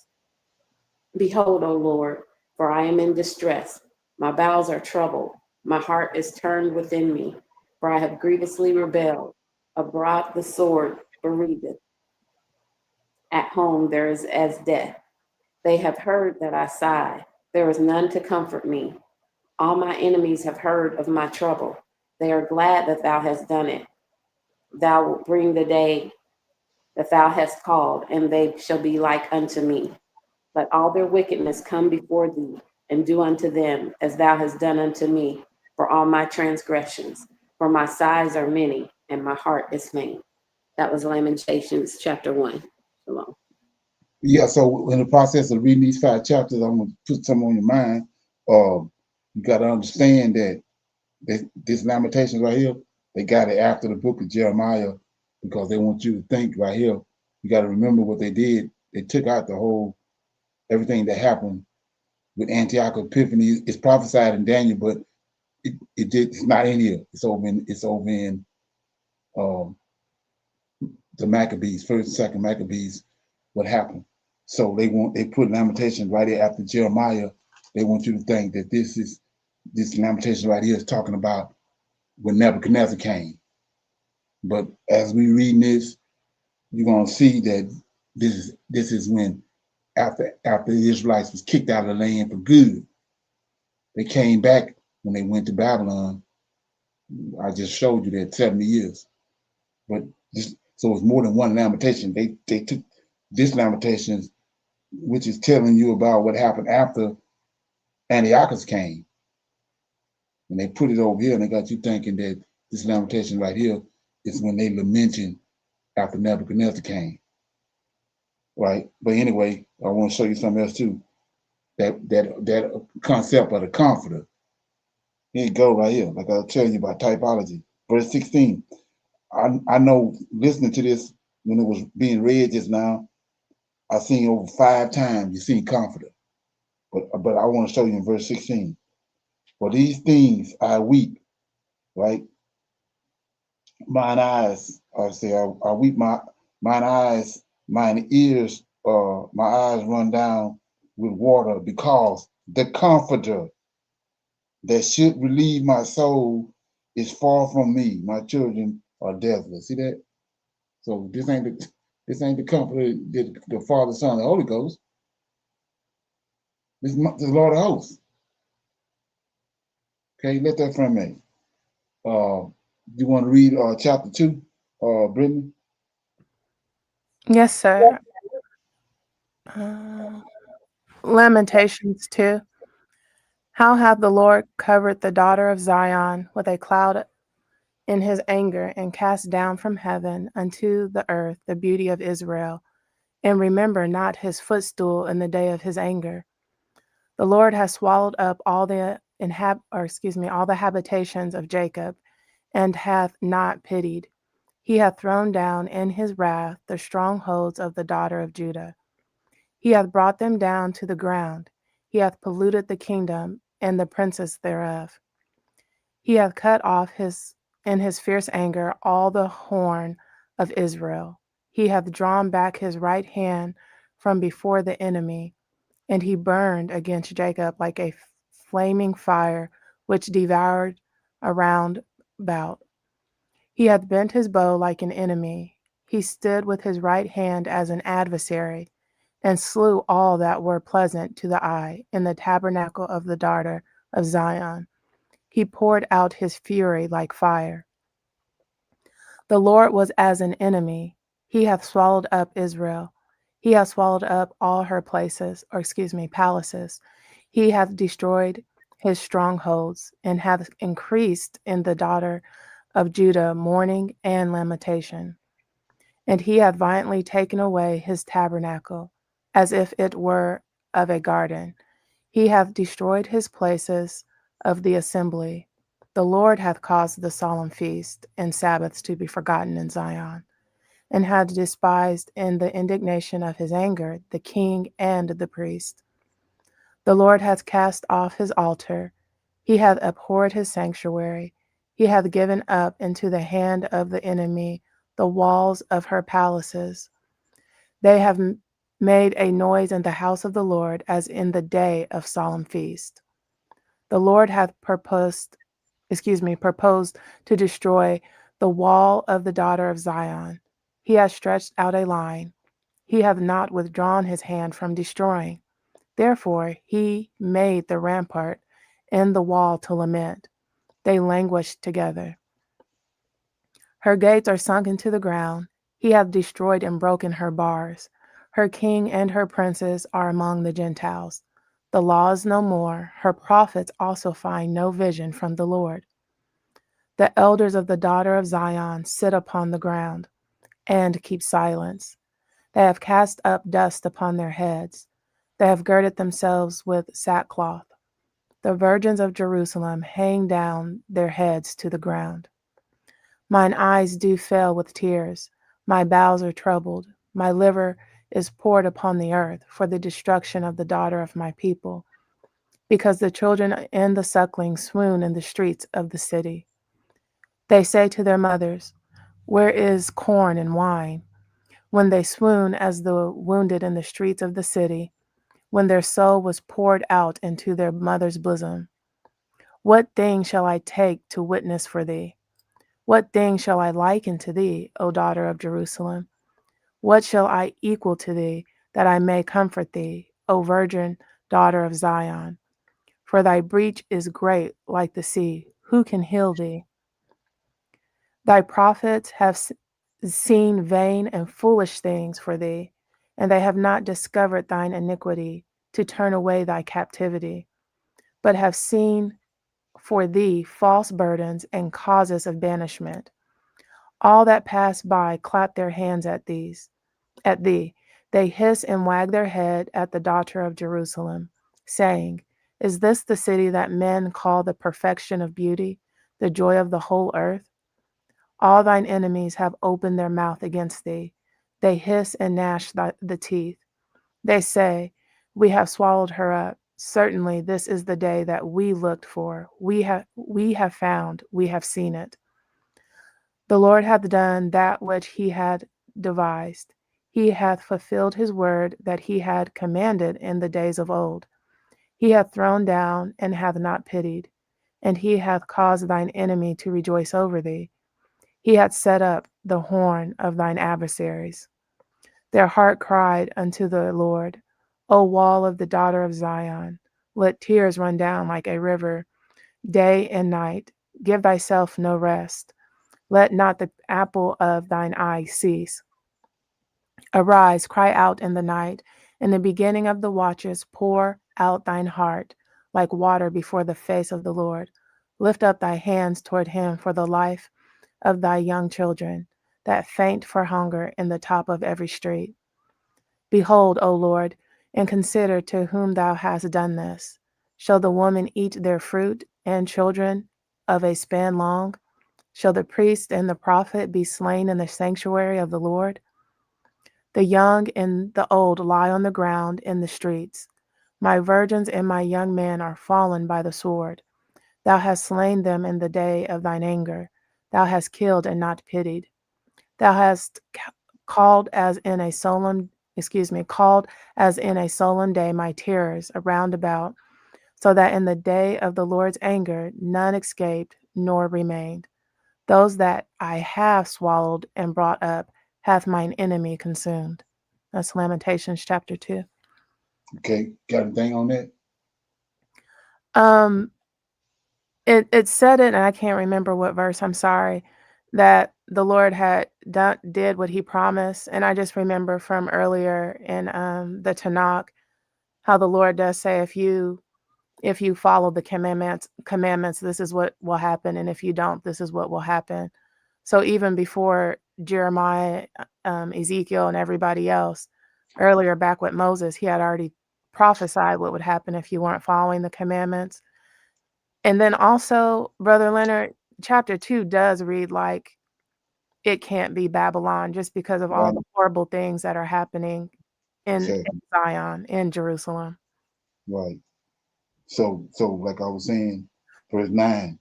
Behold, O Lord, for I am in distress. My bowels are troubled. My heart is turned within me, for I have grievously rebelled. Abroad the sword bereaveth. At home there is as death. They have heard that I sigh. There is none to comfort me. All my enemies have heard of my trouble. They are glad that thou hast done it. Thou wilt bring the day that thou hast called, and they shall be like unto me. Let all their wickedness come before thee, and do unto them as thou hast done unto me for all my transgressions. For my sighs are many, and my heart is faint. That was Lamentations chapter 1. Shalom. Yeah, so in the process of reading these 5 chapters, I'm going to put some on your mind. You got to understand that this Lamentations right here, they got it after the book of Jeremiah, because they want you to think right here. You got to remember what they did. They took out the whole, everything that happened with Antiochus Epiphanes. It's prophesied in Daniel, but it's not in here. It's over in the Maccabees, first and second Maccabees, what happened. So they put Lamentations right here after Jeremiah. They want you to think that this Lamentation right here is talking about when Nebuchadnezzar came. But as we read this, you're gonna see that this is when after the Israelites was kicked out of the land for good. They came back when they went to Babylon. I just showed you that 70 years. But so it's more than one lamentation. They took this lamentation, which is telling you about what happened after Antiochus came. And they put it over here, and they got you thinking that this lamentation right here is when they lamenting after Nebuchadnezzar came. Right? But anyway, I want to show you something else too. That concept of the comforter. Here you go right here, like I was telling you about typology. Verse 16. I know listening to this when it was being read just now, I seen over 5 times you seen comforter. But I want to show you in verse 16. For these things I weep, right? Mine eyes, I weep mine eyes, mine ears, my eyes run down with water, because the comforter that should relieve my soul is far from me. My children are desolate. See that? So this ain't the comforter, the Father, Son, and the Holy Ghost. This is the Lord of hosts. Okay, let that from me. You want to read chapter 2, Brittany? Yes, sir. Lamentations 2. How hath the Lord covered the daughter of Zion with a cloud in his anger, and cast down from heaven unto the earth the beauty of Israel, and remember not his footstool in the day of his anger. The Lord has swallowed up all the habitations of Jacob, and hath not pitied. He hath thrown down in his wrath the strongholds of the daughter of Judah. He hath brought them down to the ground. He hath polluted the kingdom and the princes thereof. He hath cut off in his fierce anger all the horn of Israel. He hath drawn back his right hand from before the enemy, and he burned against Jacob like a flaming fire, which devoured around about. He hath bent his bow like an enemy. He stood with his right hand as an adversary, and slew all that were pleasant to the eye in the tabernacle of the daughter of Zion. He poured out his fury like fire. The Lord was as an enemy. He hath swallowed up Israel. He hath swallowed up all her palaces. He hath destroyed his strongholds, and hath increased in the daughter of Judah mourning and lamentation. And he hath violently taken away his tabernacle, as if it were of a garden. He hath destroyed his places of the assembly. The Lord hath caused the solemn feast and Sabbaths to be forgotten in Zion, and hath despised in the indignation of his anger the king and the priest. The Lord hath cast off his altar. He hath abhorred his sanctuary. He hath given up into the hand of the enemy the walls of her palaces. They have made a noise in the house of the Lord as in the day of solemn feast. The Lord hath proposed to destroy the wall of the daughter of Zion. He hath stretched out a line. He hath not withdrawn his hand from destroying. Therefore he made the rampart and the wall to lament. They languished together. Her gates are sunk into the ground. He hath destroyed and broken her bars. Her king and her princes are among the Gentiles. The law is no more. Her prophets also find no vision from the Lord. The elders of the daughter of Zion sit upon the ground and keep silence. They have cast up dust upon their heads. They have girded themselves with sackcloth. The virgins of Jerusalem hang down their heads to the ground. Mine eyes do fail with tears. My bowels are troubled. My liver is poured upon the earth for the destruction of the daughter of my people, because the children and the sucklings swoon in the streets of the city. They say to their mothers, where is corn and wine? When they swoon as the wounded in the streets of the city, when their soul was poured out into their mother's bosom. What thing shall I take to witness for thee? What thing shall I liken to thee, O daughter of Jerusalem? What shall I equal to thee, that I may comfort thee, O virgin daughter of Zion? For thy breach is great like the sea. Who can heal thee? Thy prophets have seen vain and foolish things for thee, and they have not discovered thine iniquity to turn away thy captivity, but have seen for thee false burdens and causes of banishment. All that pass by clap their hands at thee. They hiss and wag their head at the daughter of Jerusalem, saying, is this the city that men call the perfection of beauty, the joy of the whole earth? All thine enemies have opened their mouth against thee. They hiss and gnash the teeth. They say, we have swallowed her up. Certainly this is the day that we looked for. We have found, we have seen it. The Lord hath done that which he had devised. He hath fulfilled his word that he had commanded in the days of old. He hath thrown down and hath not pitied, and he hath caused thine enemy to rejoice over thee. He hath set up the horn of thine adversaries. Their heart cried unto the Lord, O wall of the daughter of Zion, let tears run down like a river, day and night. Give thyself no rest. Let not the apple of thine eye cease. Arise, cry out in the night. In the beginning of the watches, pour out thine heart like water before the face of the Lord. Lift up thy hands toward him for the life of thy young children, that faint for hunger in the top of every street. Behold, O Lord, and consider to whom thou hast done this. Shall the woman eat their fruit, and children of a span long? Shall the priest and the prophet be slain in the sanctuary of the Lord? The young and the old lie on the ground in the streets. My virgins and my young men are fallen by the sword. Thou hast slain them in the day of thine anger. Thou hast killed and not pitied. Thou hast called as in a solemn day my terrors around about, so that in the day of the Lord's anger none escaped nor remained. Those that I have swallowed and brought up hath mine enemy consumed. That's Lamentations chapter 2. Okay, got anything on that? It said it, and I can't remember what verse, I'm sorry, that the Lord had did what he promised. And I just remember from earlier in the Tanakh how the Lord does say, if you follow the commandments, this is what will happen, and if you don't, this is what will happen. So even before Jeremiah, Ezekiel, and everybody else, earlier back with Moses, he had already prophesied what would happen if you weren't following the commandments. And then also, Brother Leonard, chapter 2 does read like it can't be Babylon just because of all Right. the horrible things that are happening in Exactly. Zion, in Jerusalem. Right. So like I was saying, verse 9,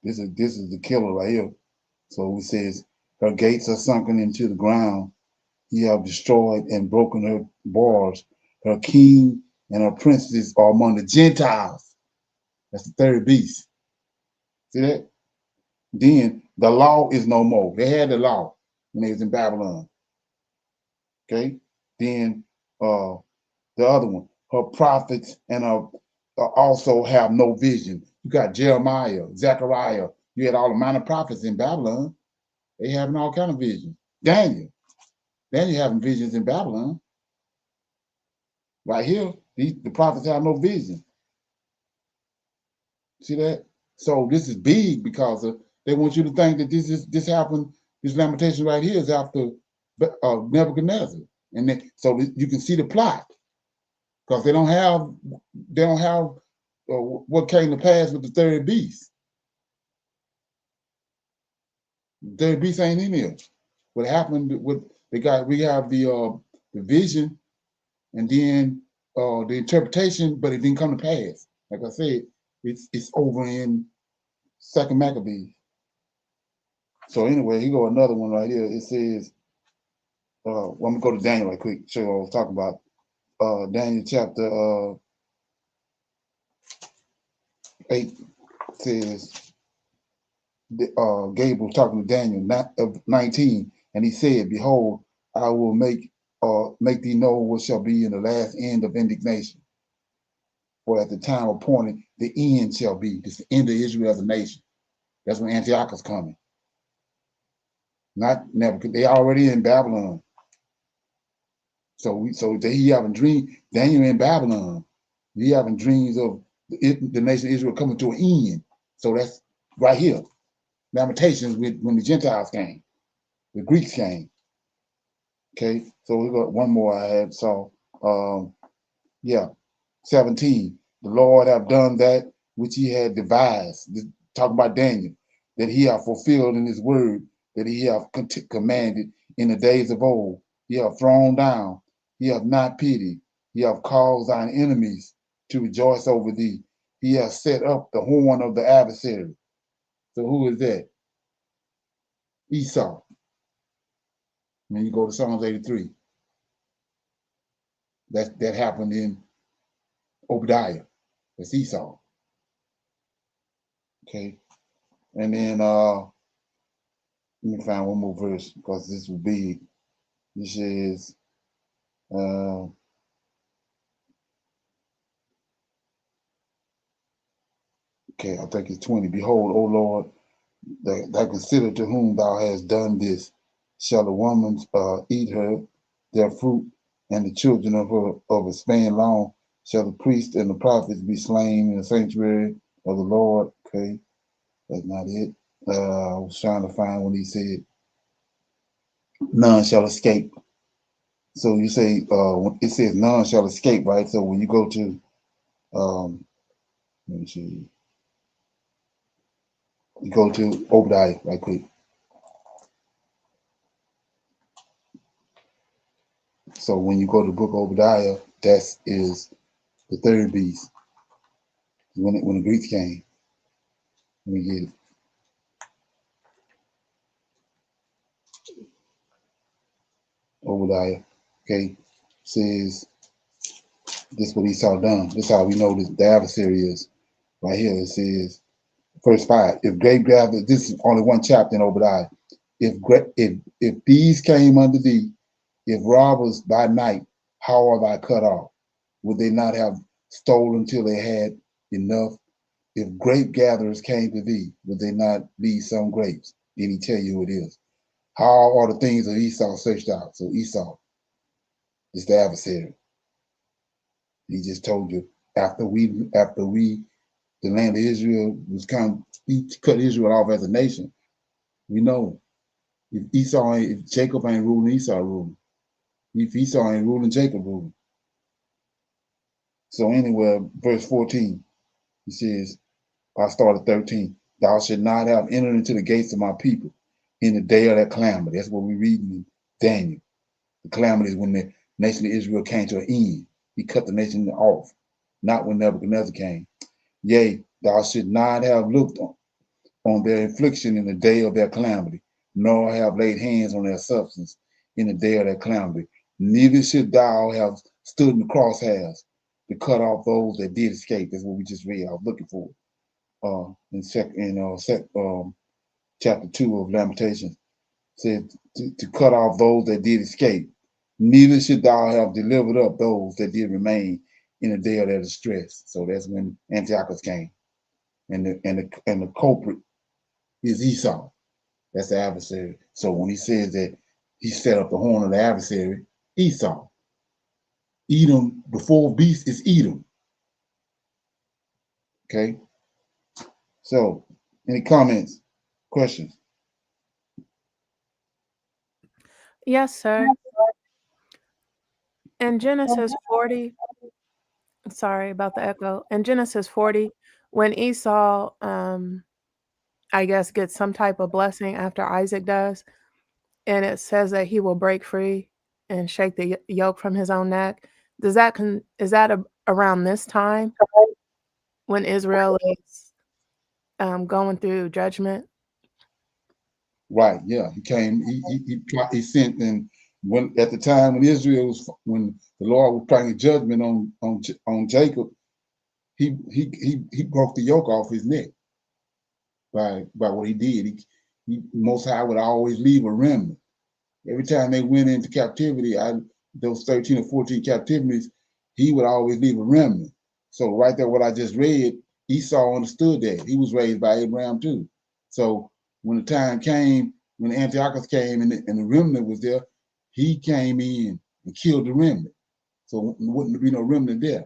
this is the killer right here. So it says, her gates are sunken into the ground. He have destroyed and broken her bars. Her king and her princes are among the Gentiles. That's the third beast. See that? Then the law is no more. They had the law when they was in Babylon. Okay. Then the other one, her prophets and her also have no vision. You got Jeremiah, Zechariah. You had all the minor prophets in Babylon. They having all kind of visions. Daniel having visions in Babylon. Right here, the prophets have no vision. See that? So this is big because they want you to think that this happened. This lamentation right here is after Nebuchadnezzar, and then, so you can see the plot because they don't have what came to pass with the third beast. The third beast ain't in here. What happened with we have the vision and then the interpretation, but it didn't come to pass. Like I said, it's over in Second Maccabees. So anyway, he go another one right here. It says, I'm gonna go to Daniel right quick, show you what I was talking about. Daniel chapter 8 says, Gabriel talking to Daniel 19, and he said, behold, I will make thee know what shall be in the last end of indignation. For at the time appointed, the end shall be. This is the end of Israel as a nation. That's when Antiochus coming. Not Nebuchadnezzar. They already in Babylon. So he having dreams. Daniel in Babylon. He having dreams of the nation of Israel coming to an end. So that's right here. Lamentations when the Gentiles came, the Greeks came. Okay, so we got one more I had. So yeah, 17. The Lord have done that which he had devised. Talking about Daniel, that he have fulfilled in his word, that he have commanded in the days of old. He have thrown down, he have not pitied, he have caused thine enemies to rejoice over thee. He has set up the horn of the adversary. So who is that? Esau. When you go to Psalms 83, that happened in Obadiah. That's Esau. Okay. And then let me find one more verse because this will be, this is okay, I think it's 20. Behold, O Lord, that consider to whom thou hast done this. Shall the woman eat their fruit, and the children of a span long? Shall the priest and the prophets be slain in the sanctuary of the Lord? Okay, that's not it. I was trying to find when he said, none shall escape. So you say, it says none shall escape, right? So when you go to, let me see, you go to Obadiah right quick. So when you go to the book of Obadiah, that is the third beast. When the Greeks came, let me get it. Obadiah, okay, says this is what Esau done. This is how we know this the adversary is. Right here it says, verse 5. If great gather, this is only one chapter in Obadiah. If these came unto thee, if robbers by night, how are thy cut off? Would they not have stolen till they had enough? if grape gatherers came to thee, would they not leave some grapes? Then he tell you who it is. How are the things of Esau searched out? So Esau is the adversary. He just told you after we, the land of Israel was he cut Israel off as a nation. We know if Jacob ain't ruling, Esau ruling. If Esau ain't ruling, Jacob ruling. So anyway, verse 14, he says, I started 13. Thou should not have entered into the gates of my people in the day of that calamity. That's what we read in Daniel. The calamity is when the nation of Israel came to an end. He cut the nation off, not when Nebuchadnezzar came. Yea, thou should not have looked on their affliction in the day of their calamity, nor have laid hands on their substance in the day of their calamity. Neither should thou have stood in the crosshairs to cut off those that did escape. That's what we just read. I was looking for chapter 2 of Lamentations. Said to cut off those that did escape. Neither should thou have delivered up those that did remain in the day of their distress. So that's when Antiochus came, and the culprit is Esau. That's the adversary. So when he says that he set up the horn of the adversary, Esau. Edom, before beast is Edom. Okay. So any comments, questions? Yes, sir. In Genesis 40, sorry about the echo. In Genesis 40, when Esau, I guess, gets some type of blessing after Isaac does, and it says that he will break free and shake the yoke from his own neck. Is that around this time when Israel is going through judgment? Right. Yeah. He came. He sent, and when at the time when Israel was, when the Lord was bringing judgment on Jacob, he broke the yoke off his neck by what he did. He Most High would always leave a remnant. Every time they went into captivity, those 13 or 14 captivities, he would always leave a remnant. So right there, what I just read, Esau understood that. He was raised by Abraham too. So when the time came, when Antiochus came and the remnant was there, he came in and killed the remnant. So there wouldn't be no remnant there.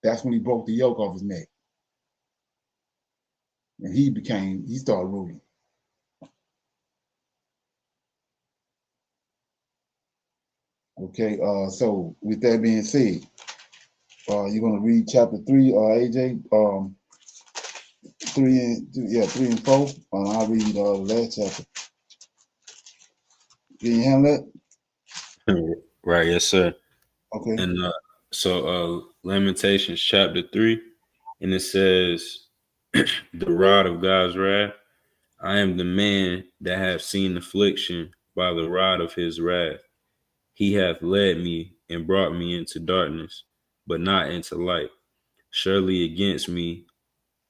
That's when he broke the yoke off his neck. And he started ruling. Okay, so with that being said, you're gonna read chapter 3, AJ, 3 and 4. I'll read the last chapter. Can you handle that? Right, yes, sir. Okay. And so Lamentations chapter 3, and it says, the rod of God's wrath. I am the man that have seen affliction by the rod of his wrath. He hath led me and brought me into darkness, but not into light. Surely against me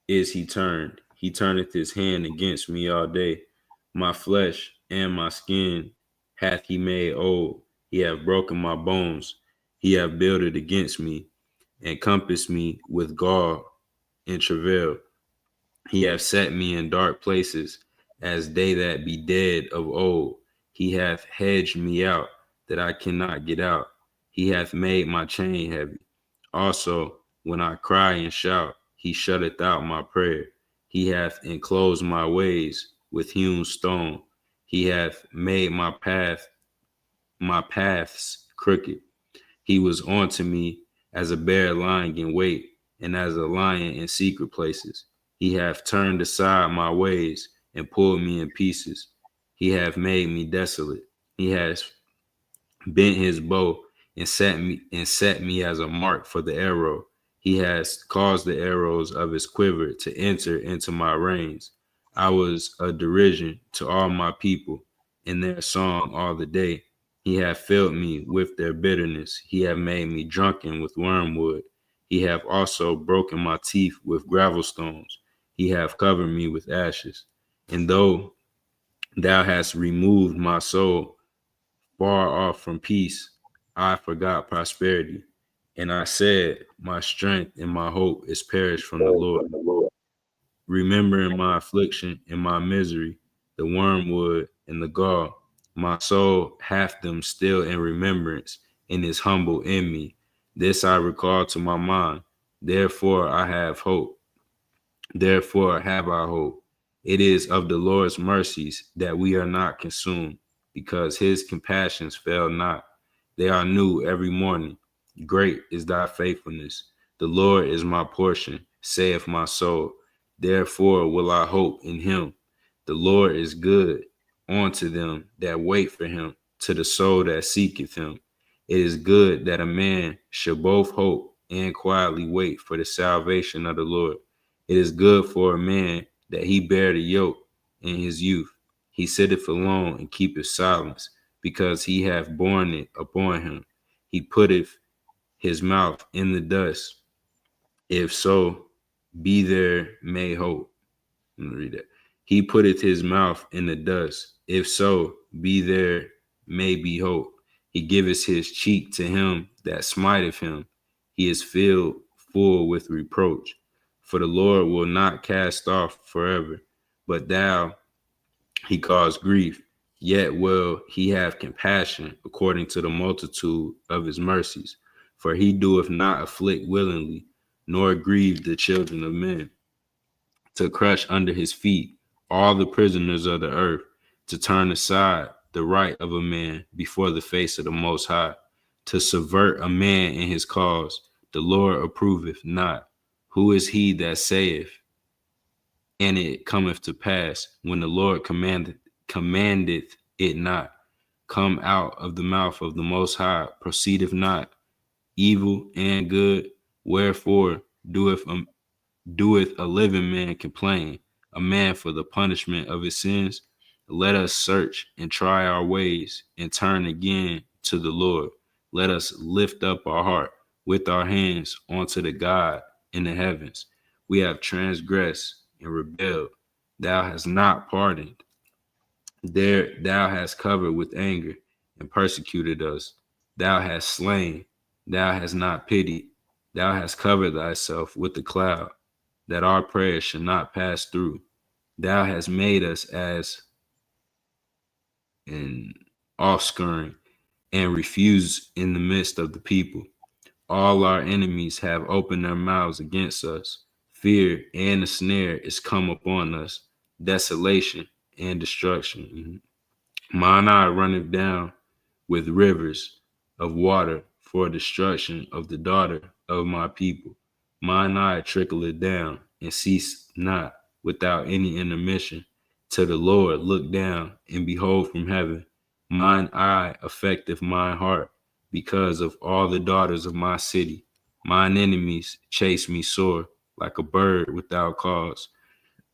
is he turned. He turneth his hand against me all day. My flesh and my skin hath he made old. He hath broken my bones. He hath builded against me, and compassed me with gall and travail. He hath set me in dark places, as they that be dead of old. He hath hedged me out, that I cannot get out. He hath made my chain heavy. Also, when I cry and shout, he shutteth out my prayer. He hath enclosed my ways with hewn stone. He hath made my paths crooked. He was unto me as a bear lying in wait, and as a lion in secret places. He hath turned aside my ways and pulled me in pieces. He hath made me desolate. He has bent his bow and set me as a mark for the arrow. He has caused the arrows of his quiver to enter into my reins. I was a derision to all my people in their song all the day. He hath filled me with their bitterness. He hath made me drunken with wormwood. He hath also broken my teeth with gravel stones. He hath covered me with ashes. And though thou hast removed my soul far off from peace, I forgot prosperity. And I said, my strength and my hope is perished from the Lord. Remembering my affliction and my misery, the wormwood and the gall, my soul hath them still in remembrance and is humble in me. This I recall to my mind. Therefore I have hope. Therefore have I hope. It is of the Lord's mercies that we are not consumed, because his compassions fail not. They are new every morning. Great is thy faithfulness. The Lord is my portion, saith my soul. Therefore will I hope in him. The Lord is good unto them that wait for him, to the soul that seeketh him. It is good that a man should both hope and quietly wait for the salvation of the Lord. It is good for a man that he bear the yoke in his youth. He sitteth alone and keepeth silence, because he hath borne it upon him. He putteth his mouth in the dust. If so, be there may hope. Let me read that. He putteth his mouth in the dust. If so, be there may be hope. He giveth his cheek to him that smiteth him. He is filled full with reproach. For the Lord will not cast off forever, but thou he caused grief. Yet will he have compassion according to the multitude of his mercies. For he doeth not afflict willingly, nor grieve the children of men, to crush under his feet all the prisoners of the earth, to turn aside the right of a man before the face of the Most High, to subvert a man in his cause. The Lord approveth not. Who is he that saith, and it cometh to pass, when the Lord commandeth it not? Come out of the mouth of the Most High, proceedeth not evil and good. Wherefore doeth a living man complain, a man for the punishment of his sins? Let us search and try our ways and turn again to the Lord. Let us lift up our heart with our hands unto the God in the heavens. We have transgressed and rebelled. Thou hast not pardoned. There thou hast covered with anger and persecuted us. Thou hast slain. Thou hast not pitied. Thou hast covered thyself with the cloud, that our prayers should not pass through. Thou hast made us as an offscouring and refused in the midst of the people. All our enemies have opened their mouths against us. Fear and a snare is come upon us, desolation and destruction. Mine eye runneth down with rivers of water for destruction of the daughter of my people. Mine eye trickleth down and cease not without any intermission, till the Lord look down and behold from heaven. Mine eye affecteth mine heart because of all the daughters of my city. Mine enemies chase me sore like a bird without cause.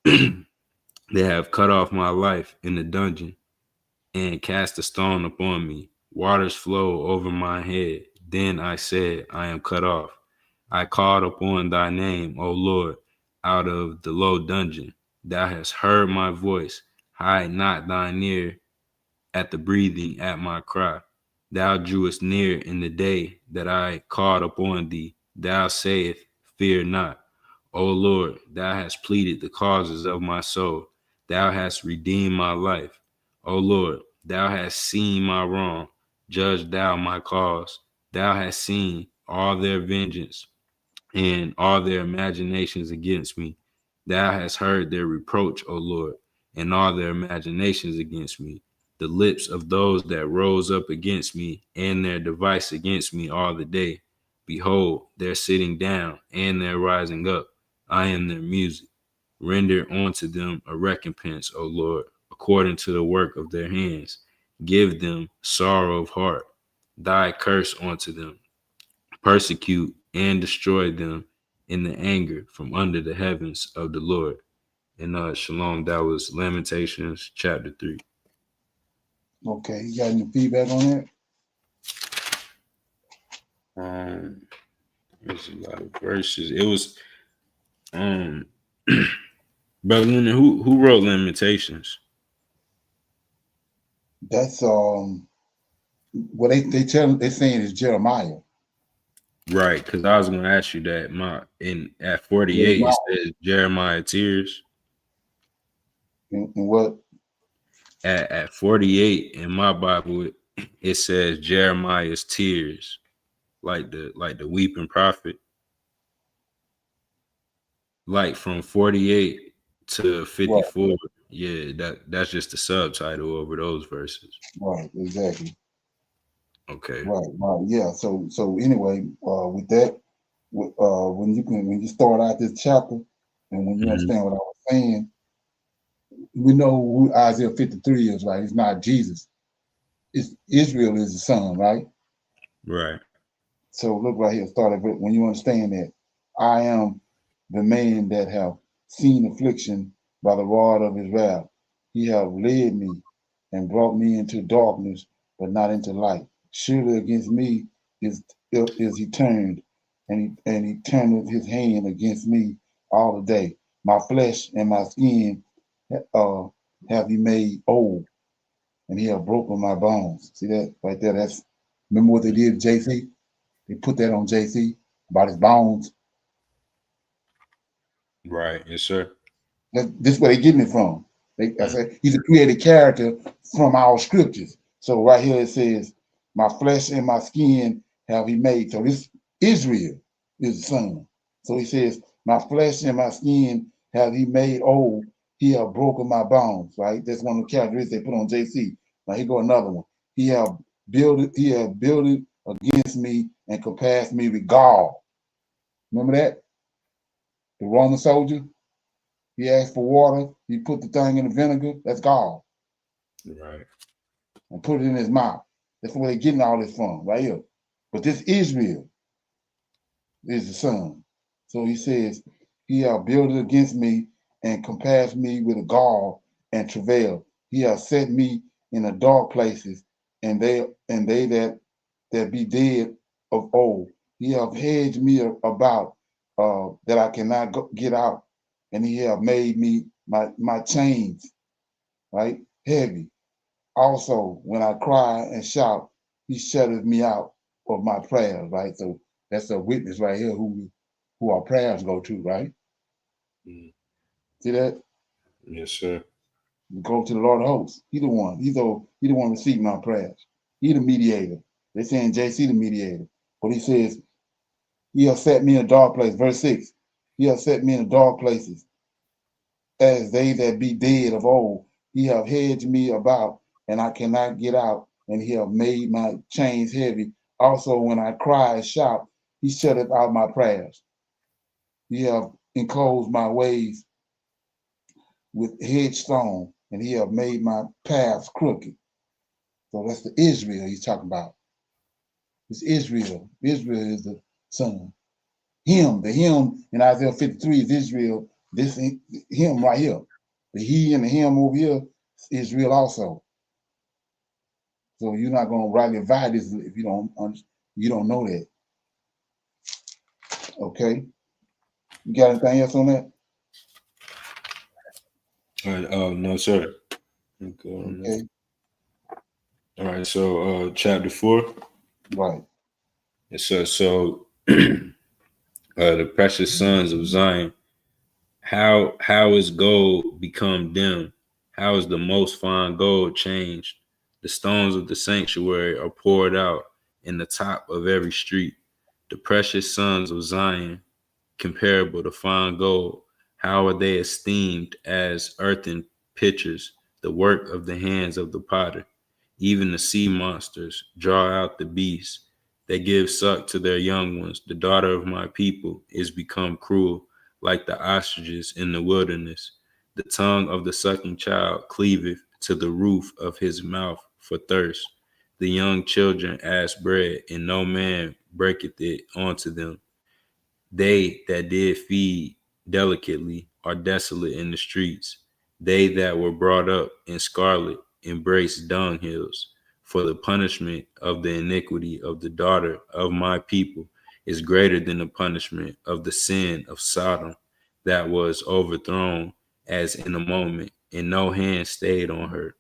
They have cut off my life in the dungeon and cast a stone upon me. Waters flow over my head. Then I said, I am cut off. I called upon thy name, O Lord, out of the low dungeon. Thou hast heard my voice. Hide not thine ear at the breathing at my cry. Thou drewest near in the day that I called upon thee. Thou sayest, fear not. O Lord, thou hast pleaded the causes of my soul. Thou hast redeemed my life. O Lord, thou hast seen my wrong. Judge thou my cause. Thou hast seen all their vengeance and all their imaginations against me. Thou hast heard their reproach, O Lord, and all their imaginations against me. The lips of those that rose up against me and their device against me all the day. Behold, their sitting down and their rising up. I am their music. Render unto them a recompense, O Lord, according to the work of their hands. Give them sorrow of heart. Thy curse unto them. Persecute and destroy them in the anger from under the heavens of the Lord. And shalom, that was Lamentations chapter 3. Okay, you got any feedback on that? There's a lot of verses. It was Brother Leonard, who wrote Lamentations? That's what they're saying is Jeremiah. Right, because I was gonna ask you that. At 48 it says Jeremiah tears. And what? At 48 in my Bible, it says Jeremiah's tears, like the weeping prophet. Like from 48 to 54. Right. Yeah, that's just the subtitle over those verses. Right, exactly. Okay. Right. Yeah. So anyway, with that, when you start out this chapter, and when you understand what I was saying, we know who Isaiah 53 is, right? It's not Jesus. It's Israel is the son, right? Right. So look right here, started when you understand that I am the man that have seen affliction by the rod of his wrath. He have led me and brought me into darkness, but not into light. Surely against me is he turned, and he turned his hand against me all the day. My flesh and my skin have he made old, and he have broken my bones. See that right there? That's remember what they did to JC? They put that on JC about his bones. Right. Yes, sir. This is where they're getting it from. I said he's a created character from our scriptures. So right here it says, "My flesh and my skin have he made." So this Israel is the son. So he says, "My flesh and my skin have he made old. He have broken my bones." Right. That's one of the characteristics they put on JC. Now here go another one. He have built it against me and compassed me with gall. Remember that? The Roman soldier. He asked for water. He put the thing in the vinegar. That's gall. Right. And put it in his mouth. That's where they're getting all this from, right here. But this Israel is the son. So he says, he have built it against me and compassed me with a gall and travail. He has set me in the dark places, and they that be dead of old. He have hedged me about that I cannot get out, and he have made me my chains, right, heavy. Also, when I cry and shout, he shutteth me out of my prayers, right? So that's a witness right here who our prayers go to, right? See that? Yes, sir. We go to the Lord of hosts. He the one. He the one receiving our prayers. He the mediator. They're saying JC the mediator. But he says, he has set me in a dark place. Verse 6. He has set me in dark places, as they that be dead of old. He have hedged me about, and I cannot get out, and he have made my chains heavy. Also, when I cry and shout, he shutteth out my prayers. He have enclosed my ways with headstone, and he have made my paths crooked. So that's the Israel he's talking about. It's Israel. Israel is the son. The him in Isaiah 53 is Israel. This him right here. The he and the him over here is Israel also. So you're not going to rightly divide this if you don't know that. Okay. You got anything else on that? No, sir. Okay. All right. So chapter 4. Right. Yes, sir. So the precious sons of Zion. How is gold become dim? How is the most fine gold changed? The stones of the sanctuary are poured out in the top of every street. The precious sons of Zion, comparable to fine gold, how are they esteemed as earthen pitchers, the work of the hands of the potter? Even the sea monsters draw out the beasts. They give suck to their young ones. The daughter of my people is become cruel, like the ostriches in the wilderness. The tongue of the sucking child cleaveth to the roof of his mouth for thirst. The young children ask bread, and no man breaketh it unto them. They that did feed delicately are desolate in the streets. They that were brought up in scarlet embrace dunghills. For the punishment of the iniquity of the daughter of my people is greater than the punishment of the sin of Sodom, that was overthrown as in a moment, and no hand stayed on her.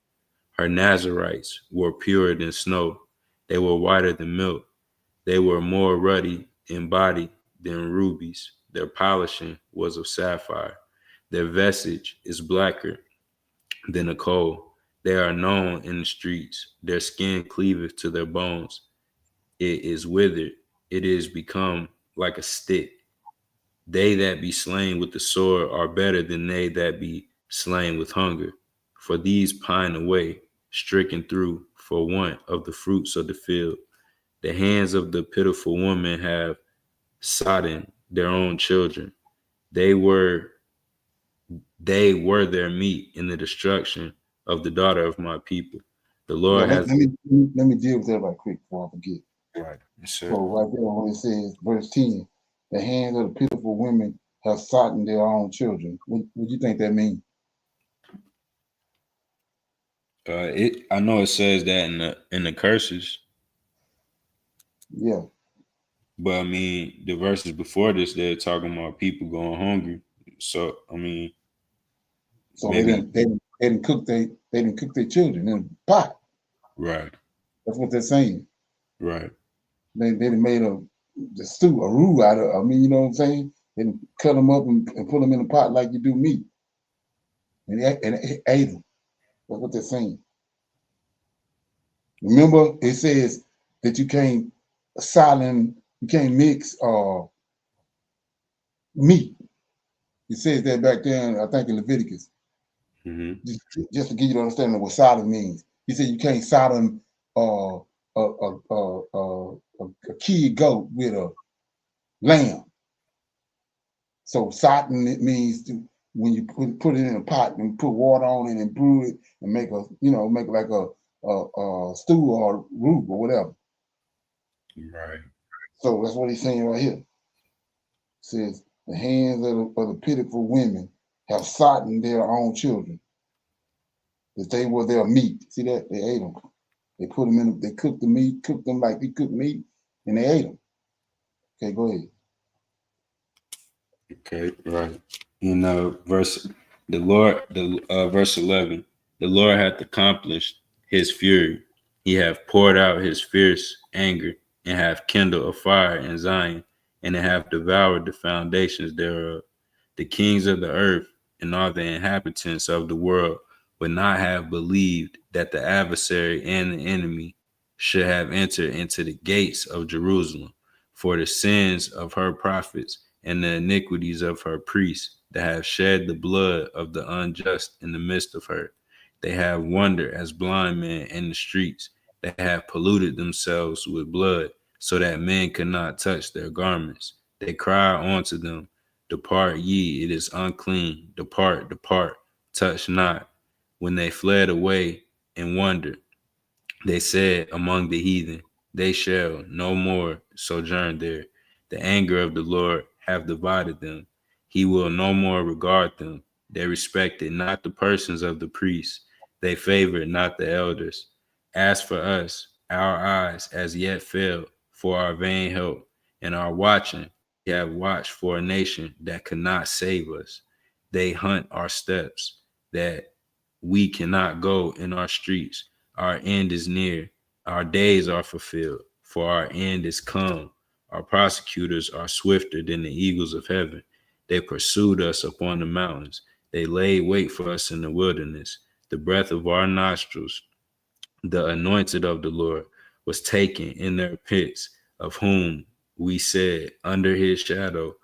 Her Nazarites were purer than snow. They were whiter than milk. They were more ruddy in body than rubies. Their polishing was of sapphire. Their vestige is blacker than a coal. They are known in the streets. Their skin cleaveth to their bones. It is withered. It is become like a stick. They that be slain with the sword are better than they that be slain with hunger. For these pine away, stricken through for want of the fruits of the field. The hands of the pitiful woman have sodden their own children. They were their meat in the destruction of the daughter of my people. The Yeah, Lord has let me deal with that right quick before I forget. right. Yes, sir. So right there when it says verse 10, the hands of the pitiful women have sodden their own children. What do you think that means? I know it says that in the curses. Yeah. But I mean, the verses before this, they're talking about people going hungry. So I mean, So maybe they didn't cook their children in a pot. Right. That's what they're saying. Right. They made the stew, a roux out of. I mean, you know what I'm saying? They cut them up and put them in a pot like you do meat, and they ate them. That's what they're saying. Remember, it says that you can't mix meat. It says that back there, I think in Leviticus. Mm-hmm. Just to give you the understanding of what Sodom means. He said you can't Sodom a kid goat with a lamb. So Sodom, it means when you put it in a pot and put water on it and brew it and make like a stew or roux or whatever. Right. So that's what he's saying right here. It says the hands of the pitiful women have sodden their own children, that they were their meat. See that? They ate them. They put them in, they cooked the meat, cooked them like they cooked meat, and they ate them. Okay, go ahead. Okay, right. In verse 11, the Lord hath accomplished his fury. He hath poured out his fierce anger, and hath kindled a fire in Zion, and it hath devoured the foundations thereof. The kings of the earth and all the inhabitants of the world would not have believed that the adversary and the enemy should have entered into the gates of Jerusalem, for the sins of her prophets and the iniquities of her priests that have shed the blood of the unjust in the midst of her. They have wandered as blind men in the streets. They have polluted themselves with blood, so that men could not touch their garments. They cry unto them, Depart ye, it is unclean. Depart, depart, touch not. When they fled away and wandered, they said among the heathen, they shall no more sojourn there. The anger of the Lord hath divided them. He will no more regard them. They respected not the persons of the priests. They favored not the elders. As for us, our eyes as yet failed for our vain help, and our watching, we have watched for a nation that could not save us. They hunt our steps, that we cannot go in our streets. Our end is near. Our days are fulfilled, for our end is come. Our prosecutors are swifter than the eagles of heaven. They pursued us upon the mountains. They laid wait for us in the wilderness. The breath of our nostrils, the anointed of the Lord, was taken in their pits, of whom we said, under his shadow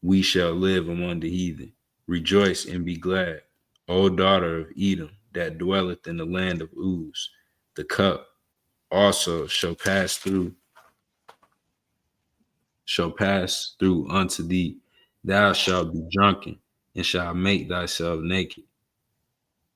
we shall live among the heathen. Rejoice and be glad, O daughter of Edom, that dwelleth in the land of Uz. The cup also shall pass through unto thee. Thou shalt be drunken, and shalt make thyself naked.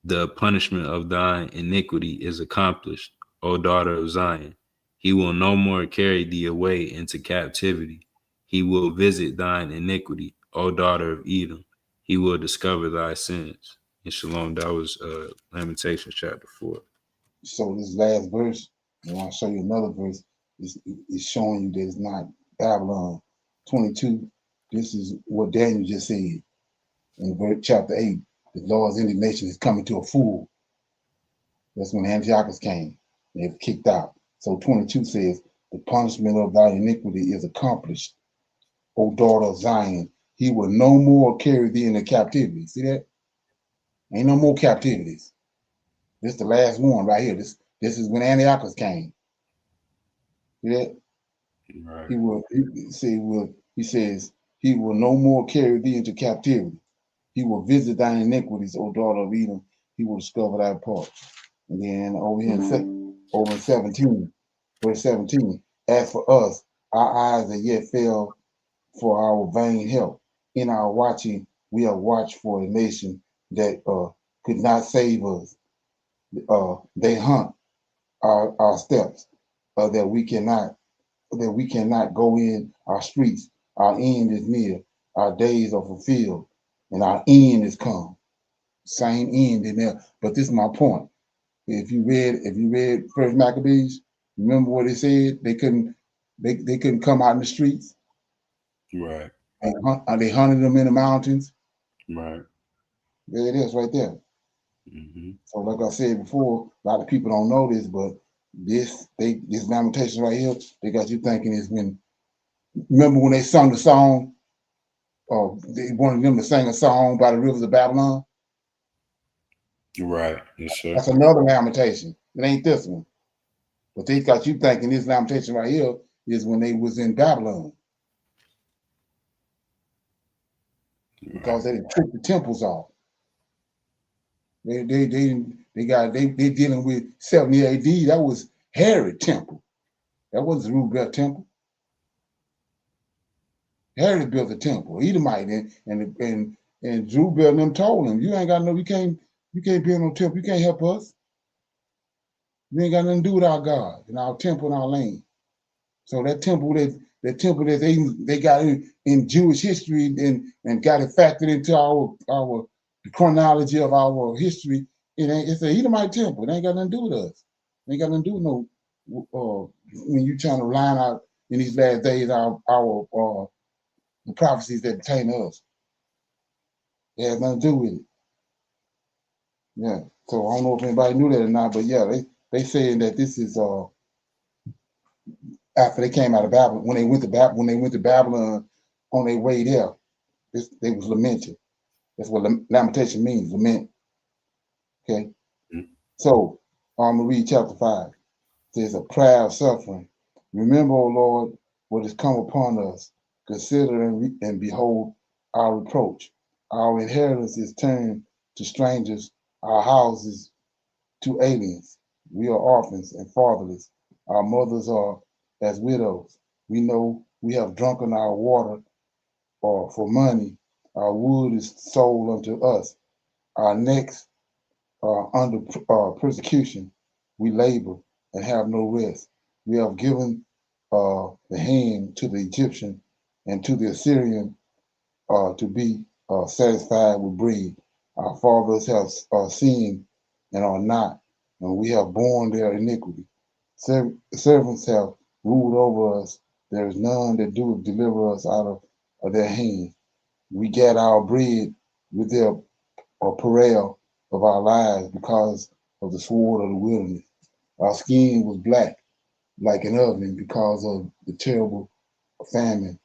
The punishment of thine iniquity is accomplished, O daughter of Zion. He will no more carry thee away into captivity. He will visit thine iniquity, O daughter of Edom. He will discover thy sins. And Shalom, that was Lamentations chapter 4. So this last verse, and I'll show you another verse, is showing you that it's not Babylon. 22, this is what Daniel just said in verse chapter 8. The Lord's indignation is coming to a full. That's when Antiochus came. They were kicked out. So 22 says, The punishment of thy iniquity is accomplished, O daughter of Zion. He will no more carry thee into captivity. See that? Ain't no more captivities. This is the last one right here. This is when Antiochus came. See that? Right. He says, he will no more carry thee into captivity. He will visit thine iniquities, O daughter of Edom. He will discover thy parts. And then over here in 17, verse 17, as for us, our eyes are yet fell for our vain help. In our watching, we have watched for a nation that could not save us. They hunt our steps, that we cannot go in our streets. Our end is near. Our days are fulfilled, and our end is come. Same end in there. But this is my point. If you read First Maccabees, remember what it said? They couldn't come out in the streets. Right. And they hunted them in the mountains. Right. There it is, right there. Mm-hmm. So, like I said before, a lot of people don't know this, but this Lamentations right here, they got you thinking it's when. Remember when they sung the song? They wanted them to sing a song by the rivers of Babylon. Right. Yes, sir. That's another lamentation. It ain't this one. But they got you thinking this lamentation right here is when they was in Babylon. Because they took the temples off. They dealing with 70 AD. That was Herod temple. That wasn't Zerubbabel temple. Herod built the temple. Edomite and Zerubbabel and them told him, you can't build no temple. You can't help us. You ain't got nothing to do with our God and our temple and our land. So that temple that they got in Jewish history and got it factored into our chronology of our history. It's an Edomite temple. It ain't got nothing to do with us. It ain't got nothing to do with no. When you trying to line out in these last days our the prophecies that pertain to us, it has nothing to do with it. Yeah. So I don't know if anybody knew that or not, but yeah, they saying that this is after they came out of Babylon, when they went to Babylon on their way there, they was lamenting. That's what lamentation means, lament. Okay. Mm-hmm. So I'm gonna read chapter 5. There's a prayer of suffering. Remember, O Lord, what has come upon us. Consider and behold our reproach. Our inheritance is turned to strangers, our houses to aliens. We are orphans and fatherless. Our mothers are as widows. We know we have drunken our water for money. Our wood is sold unto us. Our necks are under persecution. We labor and have no rest. We have given the hand to the Egyptian and to the Assyrian to be satisfied with bread. Our fathers have sinned and are not, and we have borne their iniquity. Servants have ruled over us. There is none that do deliver us out of their hands. We get our bread with their parole of our lives because of the sword of the wilderness. Our skin was black like an oven because of the terrible famine.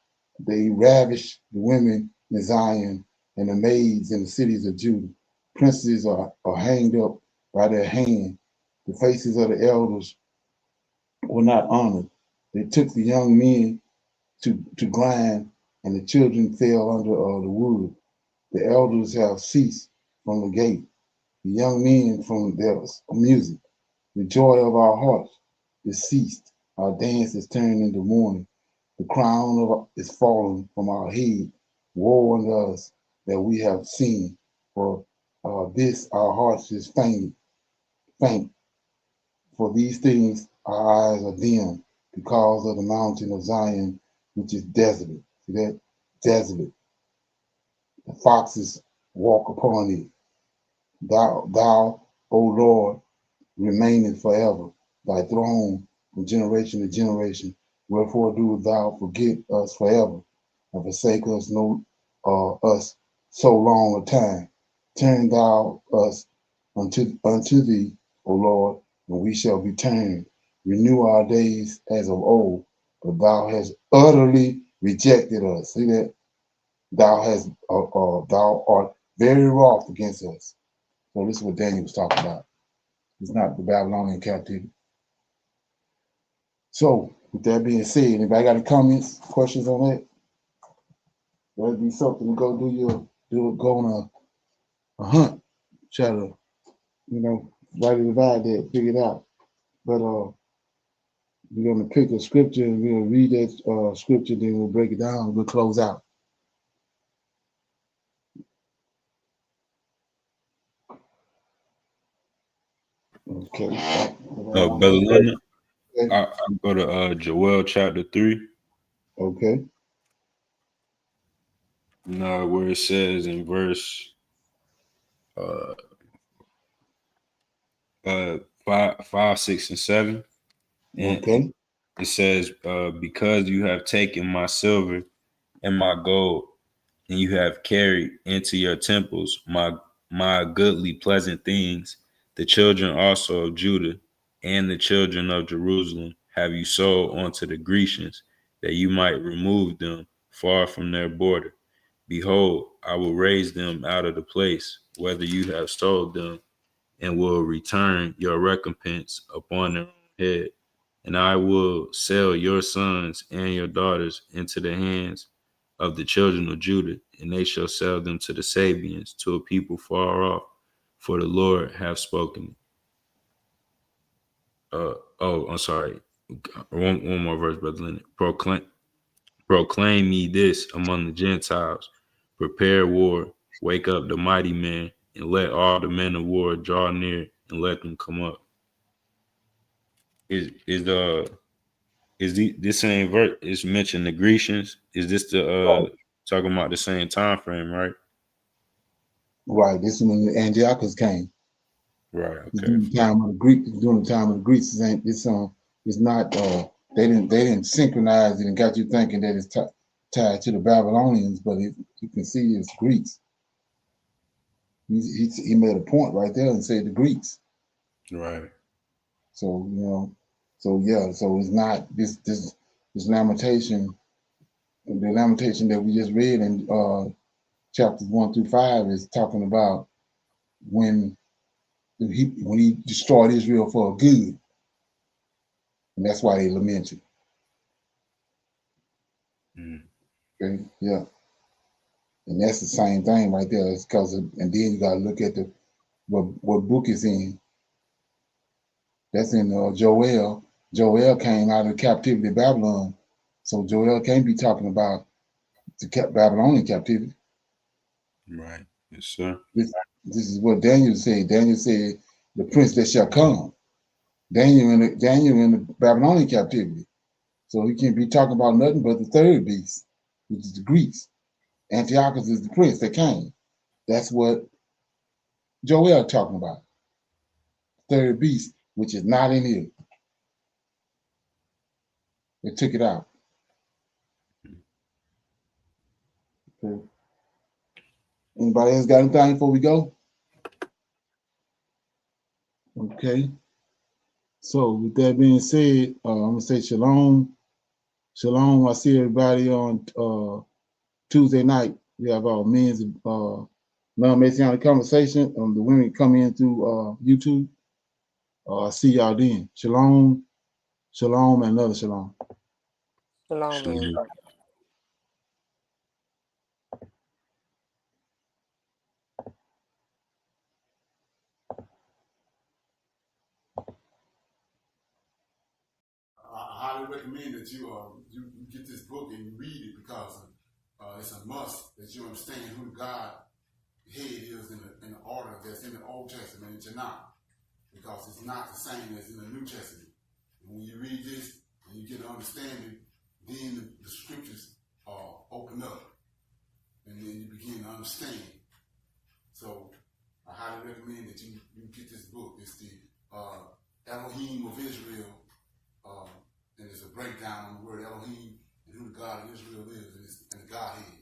They ravished the women in Zion and the maids in the cities of Judah. Princes are hanged up by their hand. The faces of the elders were not honored. They took the young men to grind, and the children fell under the wood. The elders have ceased from the gate, the young men from their music. The joy of our hearts is ceased. Our dance is turned into mourning. The crown is fallen from our head. Woe unto us that we have seen. For this our hearts is faint. For these things our eyes are dim because of the mountain of Zion, which is desolate. See that? Desolate. The foxes walk upon it. Thou, O Lord, remaineth forever. Thy throne from generation to generation. Wherefore do thou forget us forever and forsake us us so long a time? Turn thou us unto thee, O Lord, and we shall be turned. renew our days as of old, but thou hast utterly rejected us. See that? Thou art very wroth against us. So this is what Daniel was talking about. It's not the Babylonian captivity. So with that being said, anybody got any comments, questions on that? That'd be something to go go on a hunt, try to, rightly divide that, figure it out. But we're gonna pick a scripture and we'll read that scripture, then we'll break it down, we'll close out. Okay. Brother Leonard, I'll go to Joel chapter 3. Okay. Where it says in verse 5, 6, and 7. And okay. It says, because you have taken my silver and my gold, and you have carried into your temples my goodly pleasant things, the children also of Judah and the children of Jerusalem have you sold unto the Grecians, that you might remove them far from their border. Behold, I will raise them out of the place whether you have sold them, and will return your recompense upon their own head. And I will sell your sons and your daughters into the hands of the children of Judah, and they shall sell them to the Sabians, to a people far off, for the Lord hath spoken. I'm sorry. One more verse, Brother Leonard. Proclaim ye this among the Gentiles. Prepare war, wake up the mighty men, and let all the men of war draw near, and let them come up. This same verse is mentioned the Grecians? Is this the talking about the same time frame, right? Right. This is when the Antiochus came. Right. Okay. During the time of the Greeks, it's not they didn't synchronize it and got you thinking that it's tied to the Babylonians, but you can see it's Greeks. He made a point right there and said the Greeks. Right. So so it's not this lamentation. The lamentation that we just read in chapters 1 through 5 is talking about when he destroyed Israel for good, and that's why they lamented. Okay, yeah, and that's the same thing right there. It's because, and then you got to look at what book is in. That's in Joel. Joel came out of captivity of Babylon, so Joel can't be talking about the Babylonian captivity. Right. Yes, sir. This is what Daniel said. Daniel said, "The prince that shall come." Daniel in the Babylonian captivity, so he can't be talking about nothing but the third beast, which is the Greeks. Antiochus is the prince that came. That's what Joel talking about. Third beast, which is not in here. They took it out. Okay. Anybody else got anything before we go? Okay. So with that being said, I'm gonna say shalom. Shalom. I see everybody on Tuesday night. We have our men's non-Messianic conversation. The women come in through YouTube. I'll see y'all then. Shalom, shalom, and another shalom. Shalom, everybody. I highly recommend that you get this book and you read it, because it's a must that you understand who God head is in the order that's in the Old Testament and Tanakh, because it's not the same as in the New Testament. And when you read this and you get an understanding, then the scriptures open up, and then you begin to understand. So I highly recommend that you get this book. It's the Elohim of Israel, and it's a breakdown on the word Elohim and who the God of Israel is, and the Godhead.